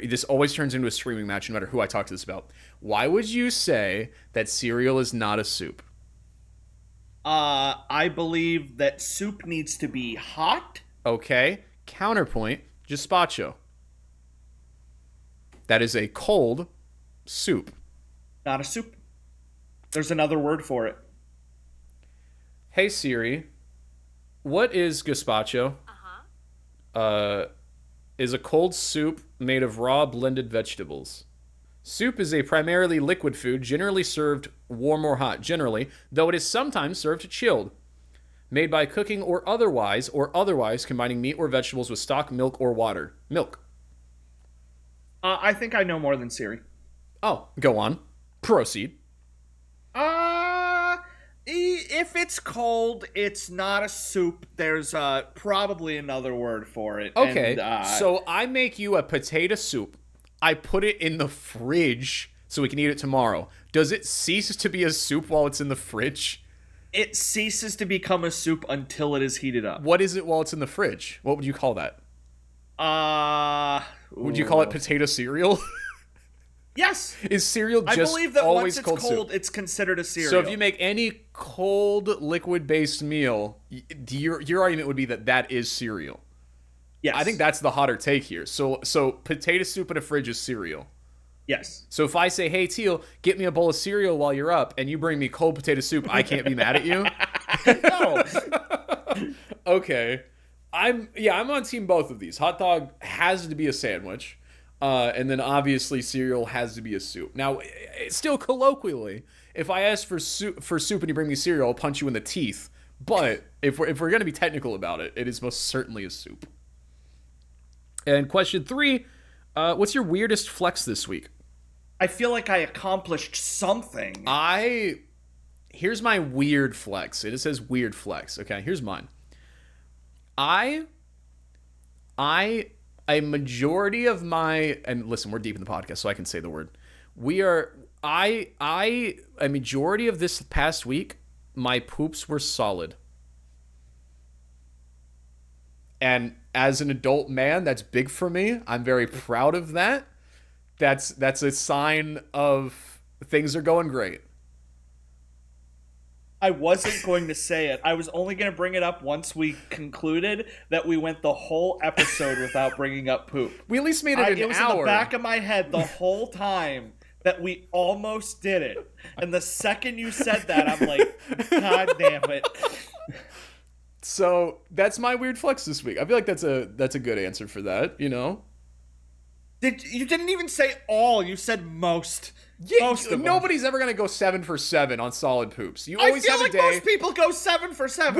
this always turns into a screaming match no matter who I talk to this about. Why would you say that cereal is not a soup? I believe that soup needs to be hot. Okay. Counterpoint, gazpacho. That is a cold soup. Not a soup. There's another word for it. Hey Siri, What is gazpacho? Uh, is a cold soup made of raw blended vegetables. Soup is a primarily liquid food, generally served warm or hot, generally, though it is sometimes served chilled. Made by cooking or otherwise combining meat or vegetables with stock, milk, or water. Milk. I think I know more than Siri. Oh, go on. Proceed. If it's cold, it's not a soup. There's probably another word for it. Okay, And, so I make you a potato soup. I put it in the fridge so we can eat it tomorrow. Does it cease to be a soup while it's in the fridge? it ceases to become a soup until it is heated up. What is it while it's in the fridge? What would you call that? Would you call it potato cereal? Yes. Is cereal just I believe that always once it's cold cold, soup? it's considered a cereal. So if you make any cold liquid-based meal, your argument would be that that is cereal. yes. I think that's the hotter take here. So potato soup in a fridge is cereal. yes. So if I say, "Hey Teal, get me a bowl of cereal while you're up," and you bring me cold potato soup, I can't be mad at you. No. Okay, I'm on team both of these. Hot dog has to be a sandwich, and then obviously cereal has to be a soup. Now, still colloquially, if I ask for soup and you bring me cereal, I'll punch you in the teeth. But if we're gonna be technical about it, it is most certainly a soup. And question 3, what's your weirdest flex this week? I feel like I accomplished something. Here's my weird flex. It says weird flex. Okay, here's mine. A majority of my, and listen, we're deep in the podcast, so I can say the word. A majority of this past week, my poops were solid. And as an adult man, that's big for me. I'm very proud of that. That's a sign of things are going great. I wasn't going to say it. I was only going to bring it up once we concluded that we went the whole episode without bringing up poop. We at least made it an It was hour. in the back of my head the whole time that we almost did it. And the second you said that, I'm like, God damn it. So that's my weird flex this week. I feel like that's a good answer for that, you know? You didn't even say all. You said most. Yeah, Most of them. nobody's ever gonna go 7 for 7 on solid poops. You always I feel have like a day. most people go 7 for 7.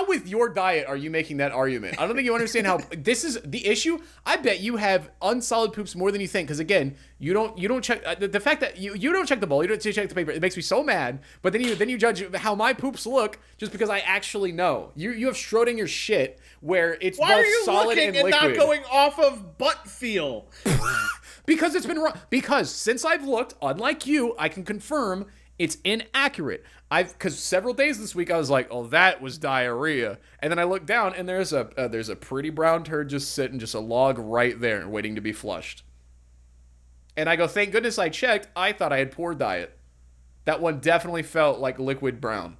With your diet are you making that argument? I don't think you understand how this is the issue. I bet you have unsolid poops more than you think. Because again, you don't check the fact that you don't check the bowl, you don't check the paper. It makes me so mad. But then you judge how my poops look just because I actually know. You have Schrodinger's shit where it's Why both are you solid looking and and liquid. not going off of butt feel? Because it's been wrong. Because since I've looked, unlike you, I can confirm it's inaccurate. Because several days this week I was like, "Oh, that was diarrhea," and then I looked down and there's a pretty brown turd just sitting, just a log right there, waiting to be flushed. And I go, "Thank goodness I checked. I thought I had poor diet. That one definitely felt like liquid brown."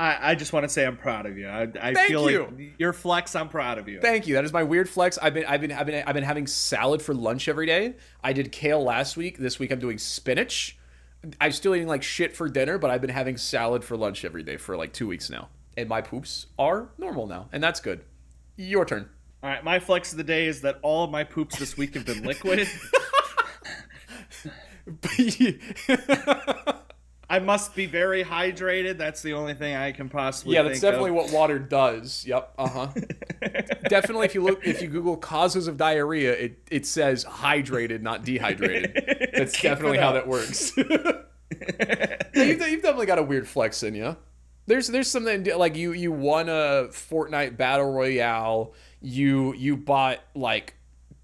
I just want to say I'm proud of you. I Thank feel you. like your flex. I'm proud of you. Thank you. That is my weird flex. I've been having salad for lunch every day. I did kale last week. This week I'm doing spinach. I'm still eating like shit for dinner, but I've been having salad for lunch every day for like 2 weeks now. And my poops are normal now, and that's good. Your turn. All right, my flex of the day is that all of my poops this week have been liquid. I must be very hydrated. That's the only thing I can possibly Yeah, think that's definitely of. what water does. Yep. Definitely, if you Google causes of diarrhea, it says hydrated, not dehydrated. That's definitely how that works. Yeah, you've definitely got a weird flex in you. There's something like you won a Fortnite battle royale. You bought like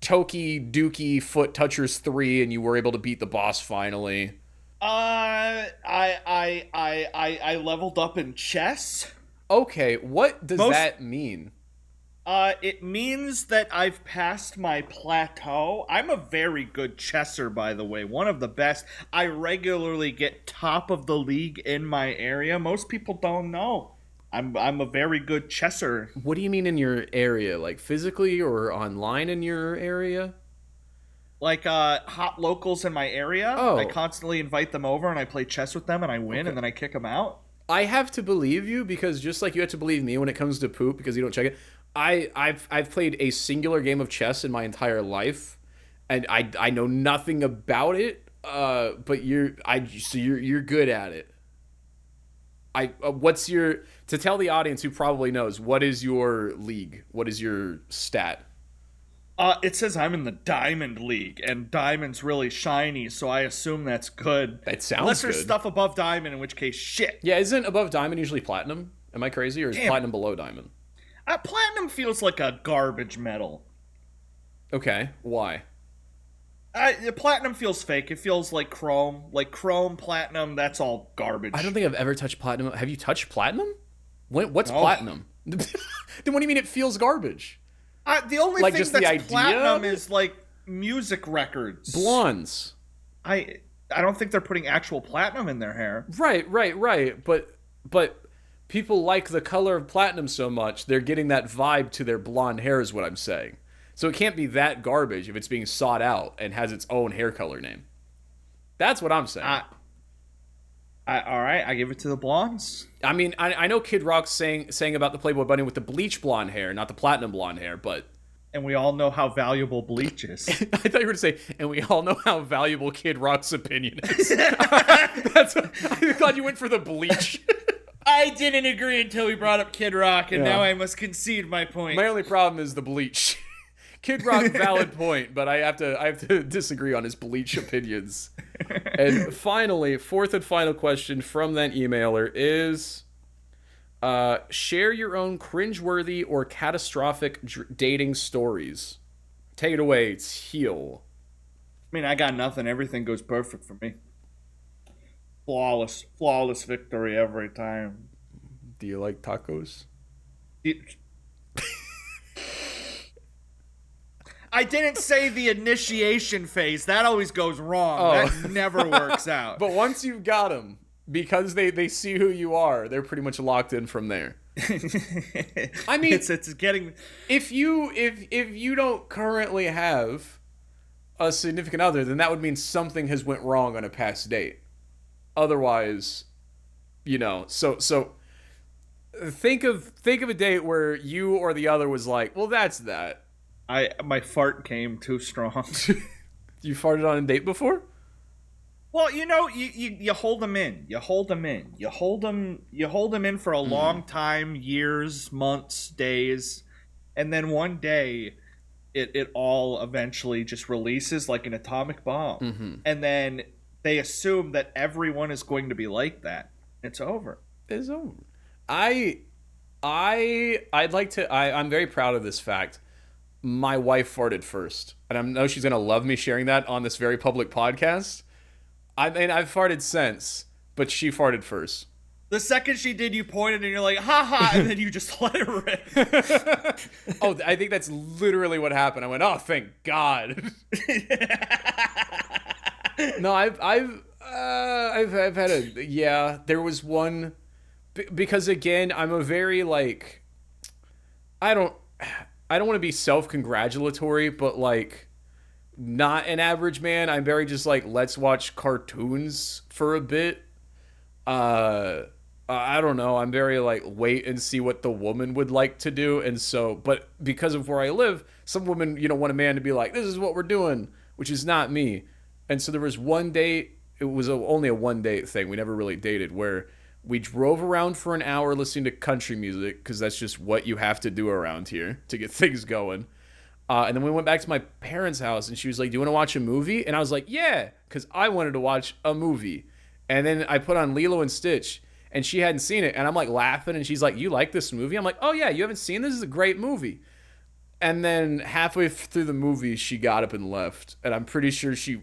Toki Dookie Foot Touchers 3, and you were able to beat the boss finally. I leveled up in chess. Okay, what does that mean? It means that I've passed my plateau. I'm a very good chesser, by the way. One of the best. I regularly get top of the league in my area. Most people don't know. I'm a very good chesser. What do you mean in your area? Like physically or online in your area? Like hot locals in my area. Oh. I constantly invite them over and I play chess with them and I win and then I kick them out. I have to believe you because just like you have to believe me when it comes to poop because you don't check it. I've played a singular game of chess in my entire life, and I know nothing about it. But you're good at it. What's your, to tell the audience who probably knows, what is your league? What is your stat? It says I'm in the Diamond League, and Diamond's really shiny, so I assume that's good. That sounds Unless there's good. stuff above Diamond, in which case, shit. Yeah, isn't above Diamond usually Platinum? Am I crazy, or is Platinum below Diamond? Platinum feels like a garbage metal. Okay, why? Platinum feels fake. It feels like Chrome. Like Chrome, Platinum, that's all garbage. I don't think I've ever touched Platinum. Have you touched Platinum? What's No. Platinum? Then what do you mean it feels garbage? The only Like, thing just the that's idea Platinum of it? is, like, music records. Blondes. I don't think they're putting actual platinum in their hair. Right. But people like the color of platinum so much, they're getting that vibe to their blonde hair is what I'm saying. So it can't be that garbage if it's being sought out and has its own hair color name. That's what I'm saying. All right, I give it to the blondes. I mean, I know Kid Rock's saying about the Playboy Bunny with the bleach blonde hair, not the platinum blonde hair, but... And we all know how valuable bleach is. I thought you were going to say, and we all know how valuable Kid Rock's opinion is. I'm glad you went for the bleach. I didn't agree until we brought up Kid Rock, and now I must concede my point. My only problem is the bleach. Kid Rock, valid point, but I have to disagree on his bleach opinions. And finally, fourth and final question from that emailer is, share your own cringeworthy or catastrophic dating stories. Take it away, Teal. I mean, I got nothing. Everything goes perfect for me. Flawless victory every time. Do you like tacos? I didn't say the initiation phase. That always goes wrong. Oh. That never works out. But once you've got them, because they see who you are, they're pretty much locked in from there. I mean, it's getting... If you don't currently have a significant other, then that would mean something has went wrong on a past date. Otherwise, so think of a date where you or the other was like, well, that's that. My fart came too strong. You farted on a date before? Well, you hold them in. You hold them in for a long time, years, months, days, and then one day it all eventually just releases like an atomic bomb. Mm-hmm. And then they assume that everyone is going to be like that. It's over. It's over. I'm very proud of this fact. My wife farted first, and I know she's gonna love me sharing that on this very public podcast. I mean, I've farted since, but she farted first. The second she did, you pointed and you're like, ha ha, and then you just let it rip. Oh, I think that's literally what happened. I went, oh, thank God. No, I've had there was one, because again, I'm a very like, I don't want to be self-congratulatory, but like, not an average man. I'm very just like, let's watch cartoons for a bit. I don't know. I'm very like, wait and see what the woman would like to do. And so, but because of where I live, some women, want a man to be like, this is what we're doing, which is not me. And so there was one date, it was only a one date thing. We never really dated, where we drove around for an hour listening to country music, because that's just what you have to do around here to get things going. And then we went back to my parents' house, and she was like, do you want to watch a movie? And I was like, yeah, because I wanted to watch a movie. And then I put on Lilo and Stitch, and she hadn't seen it. And I'm like laughing, and she's like, you like this movie? I'm like, oh yeah, you haven't seen this? This is a great movie. And then halfway through the movie, she got up and left. And I'm pretty sure she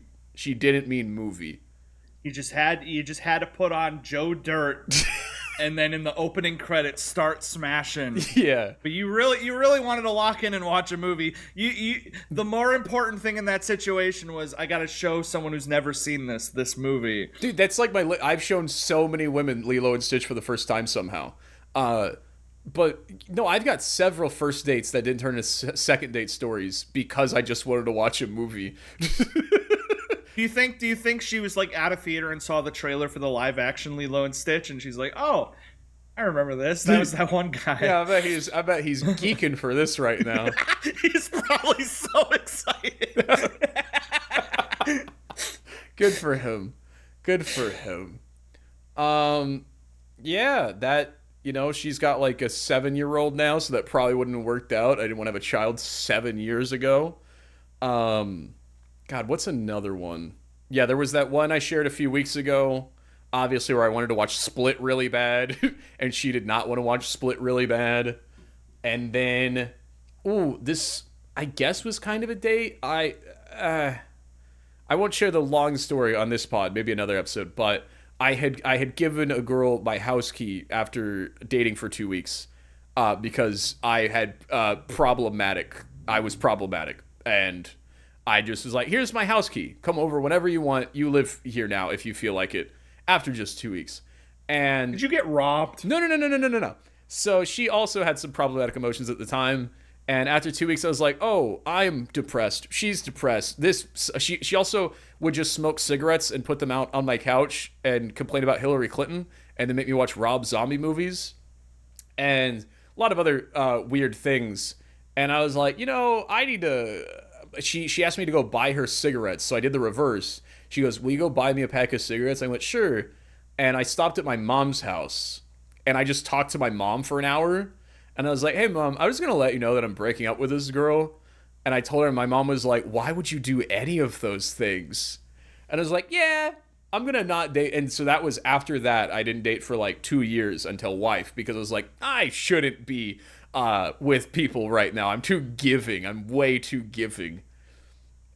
didn't mean movie. You just had to put on Joe Dirt, and then in the opening credits start smashing. Yeah. But you really wanted to lock in and watch a movie. The more important thing in that situation was, I got to show someone who's never seen this movie. Dude, that's like I've shown so many women Lilo and Stitch for the first time somehow. But no, I've got several first dates that didn't turn into second date stories because I just wanted to watch a movie. Do you think she was like at a theater and saw the trailer for the live action Lilo and Stitch, and she's like, "Oh, I remember this. That was that one guy." Yeah, I bet he's geeking for this right now. He's probably so excited. Good for him. Good for him. Yeah, that, she's got like a 7-year-old now, so that probably wouldn't have worked out. I didn't want to have a child 7 years ago. God, what's another one? Yeah, there was that one I shared a few weeks ago, obviously, where I wanted to watch Split really bad, and she did not want to watch Split really bad. And then, this, I guess, was kind of a date. I won't share the long story on this pod, maybe another episode, but I had given a girl my house key after dating for 2 weeks, because I was problematic, and I just was like, here's my house key. Come over whenever you want. You live here now if you feel like it. After just 2 weeks. And did you get robbed? No. So she also had some problematic emotions at the time. And after 2 weeks, I was like, oh, I'm depressed. She's depressed. She also would just smoke cigarettes and put them out on my couch and complain about Hillary Clinton and then make me watch Rob Zombie movies and a lot of other weird things. And I was like, I need to... She asked me to go buy her cigarettes, so I did the reverse. She goes, will you go buy me a pack of cigarettes? I went, sure. And I stopped at my mom's house, and I just talked to my mom for an hour. And I was like, hey, Mom, I was going to let you know that I'm breaking up with this girl. And I told her, and my mom was like, why would you do any of those things? And I was like, yeah, I'm going to not date. And so that was after that. I didn't date for like 2 years until wife, because I was like, I shouldn't be with people right now. I'm too giving. I'm way too giving.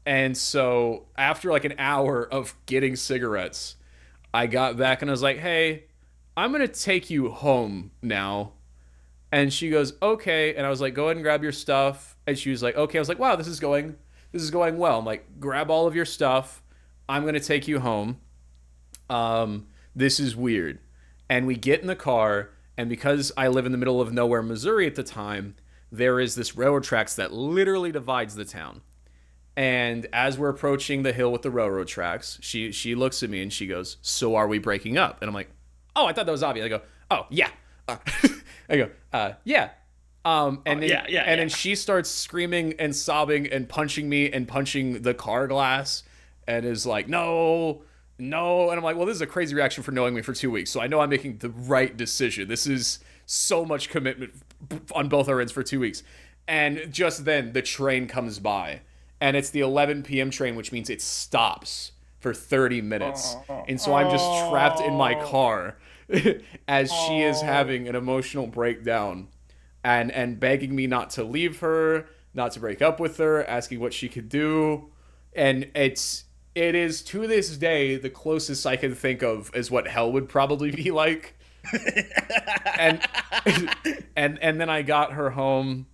And so after like an hour of getting cigarettes, I got back and I was like, hey, I'm going to take you home now. And she goes, okay. And I was like, go ahead and grab your stuff. And she was like, okay. I was like, wow, this is going well. I'm like, grab all of your stuff. I'm going to take you home. This is weird. And we get in the car, and because I live in the middle of nowhere, Missouri at the time, there is this railroad tracks that literally divides the town. And as we're approaching the hill with the railroad tracks, she looks at me and she goes, so are we breaking up? And I'm like, oh, I thought that was obvious. I go, oh, yeah. I go, yeah. Then she starts screaming and sobbing and punching me and punching the car glass and is like, no. And I'm like, well, this is a crazy reaction for knowing me for 2 weeks. So I know I'm making the right decision. This is so much commitment on both our ends for 2 weeks. And just then the train comes by. And it's the 11 p.m. train, which means it stops for 30 minutes. And so I'm just trapped in my car as she is having an emotional breakdown and begging me not to leave her, not to break up with her, asking what she could do. And it is to this day the closest I can think of is what hell would probably be like. and then I got her home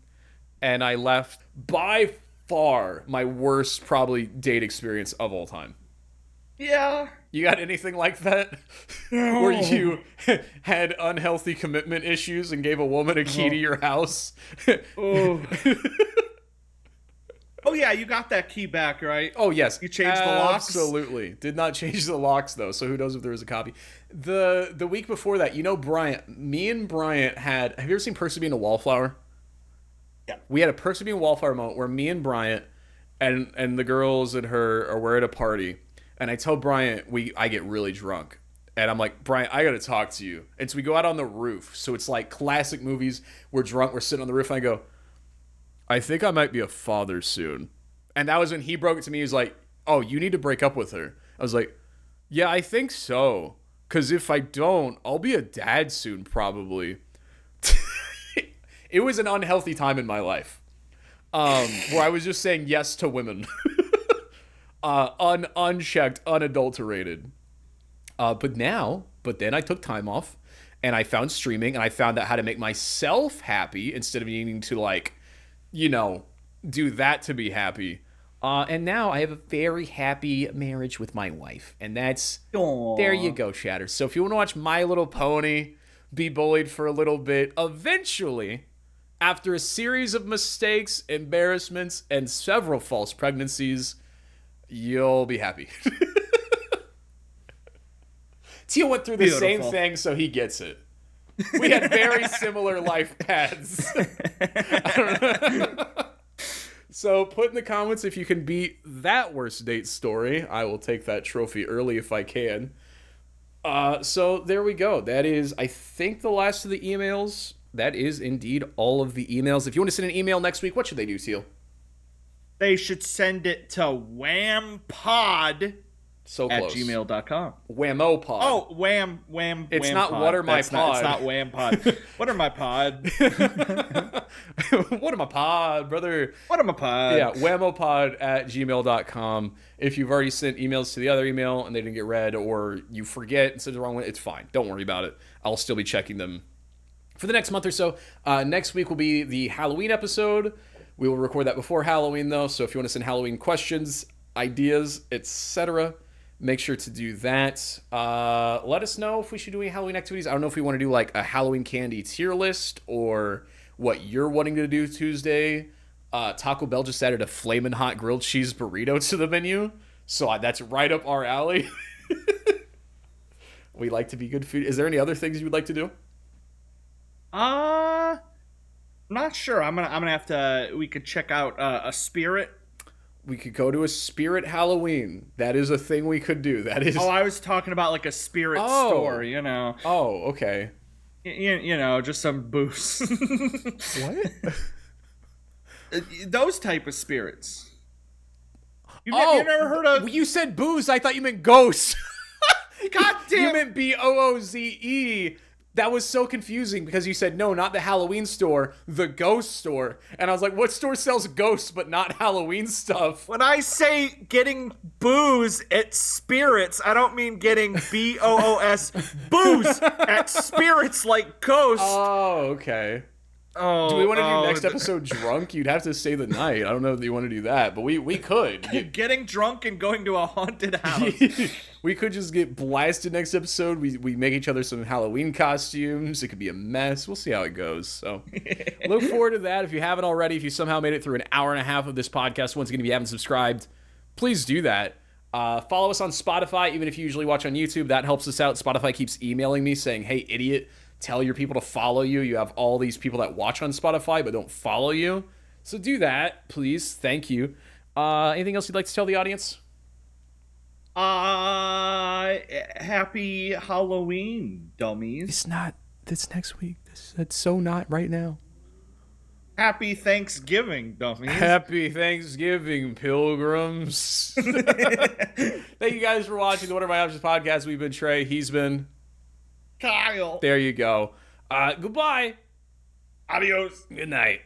and I left. By far my worst probably date experience of all time. Yeah. You got anything like that? No. Where you had unhealthy commitment issues and gave a woman a key to your house? Oh. Oh yeah, you got that key back, right? Oh yes. You changed the locks? Absolutely. Did not change the locks though, so who knows if there was a copy. The week before that, Bryant, me and Bryant have you ever seen Perks of Being a Wallflower? Yeah. We had a Perks of Being a Wallflower moment where me and Bryant and the girls and her we're at a party, and I tell Bryant I get really drunk. And I'm like, Bryant, I gotta talk to you. And so we go out on the roof. So it's like classic movies. We're drunk, we're sitting on the roof, and I go, I think I might be a father soon. And that was when he broke it to me. He was like, oh, you need to break up with her. I was like, yeah, I think so. Because if I don't, I'll be a dad soon, probably. It was an unhealthy time in my life. Where I was just saying yes to women. Unchecked, unadulterated. But then I took time off. And I found streaming. And I found out how to make myself happy. Instead of needing to do that to be happy. And now I have a very happy marriage with my wife. And that's... Aww. There you go, Shatter. So if you want to watch My Little Pony be bullied for a little bit, eventually, after a series of mistakes, embarrassments, and several false pregnancies, You'll be happy. Teal went through the same thing, so he gets it. We had very similar life paths. So put in the comments if you can beat that worst date story. I will take that trophy early if I can. So there we go. That is, I think, the last of the emails. That is indeed all of the emails. If you want to send an email next week, what should they do, Teal? They should send it to whampod So close. at gmail.com. Whammo pod. Oh, wham. It's wham not pod. what are my It's pod. not wham pod. What are my pod? What am I pod, brother? What am I pod? Yeah, whammopod at gmail.com. If you've already sent emails to the other email and they didn't get read, or you forget and sent the wrong one, it's fine. Don't worry about it. I'll still be checking them for the next month or so. Next week will be the Halloween episode. We will record that before Halloween, though, so if you want to send Halloween questions, ideas, etc., make sure to do that. Let us know if we should do any Halloween activities. I don't know if we want to do like a Halloween candy tier list or what you're wanting to do Tuesday. Taco Bell just added a flamin' hot grilled cheese burrito to the menu, so that's right up our alley. We like to be good food. Is there any other things you would like to do? I'm not sure. I'm gonna have to. We could check out a Spirit. We could go to a Spirit Halloween. That is a thing we could do. That is. Oh, I was talking about like a Spirit store. You know. Oh, okay. You know, just some booze. What? Those type of spirits. You never heard of? You said booze. I thought you meant ghosts. God damn. You meant BOOZE. That was so confusing because you said, no, not the Halloween store, the ghost store. And I was like, what store sells ghosts but not Halloween stuff? When I say getting booze at Spirits, I don't mean getting BOOS booze at Spirits like ghosts. Oh, okay. Oh, Do we want to do next episode drunk? You'd have to say the night. I don't know if you want to do that, but we could. Getting drunk and going to a haunted house. We could just get blasted next episode. We make each other some Halloween costumes. It could be a mess. We'll see how it goes. So look forward to that. If you haven't already, if you somehow made it through an hour and a half of this podcast, once again, if you haven't subscribed, please do that. Follow us on Spotify, even if you usually watch on YouTube. That helps us out. Spotify keeps emailing me saying, hey, idiot, tell your people to follow you. You have all these people that watch on Spotify but don't follow you. So do that, please. Thank you. Anything else you'd like to tell the audience? Happy Halloween, dummies. It's not. That's next week. That's so not right now. Happy Thanksgiving, dummies. Happy Thanksgiving, pilgrims. Thank you guys for watching the What Are My Options podcast. We've been Trey. He's been Kyle. There you go. Goodbye. Adios. Good night.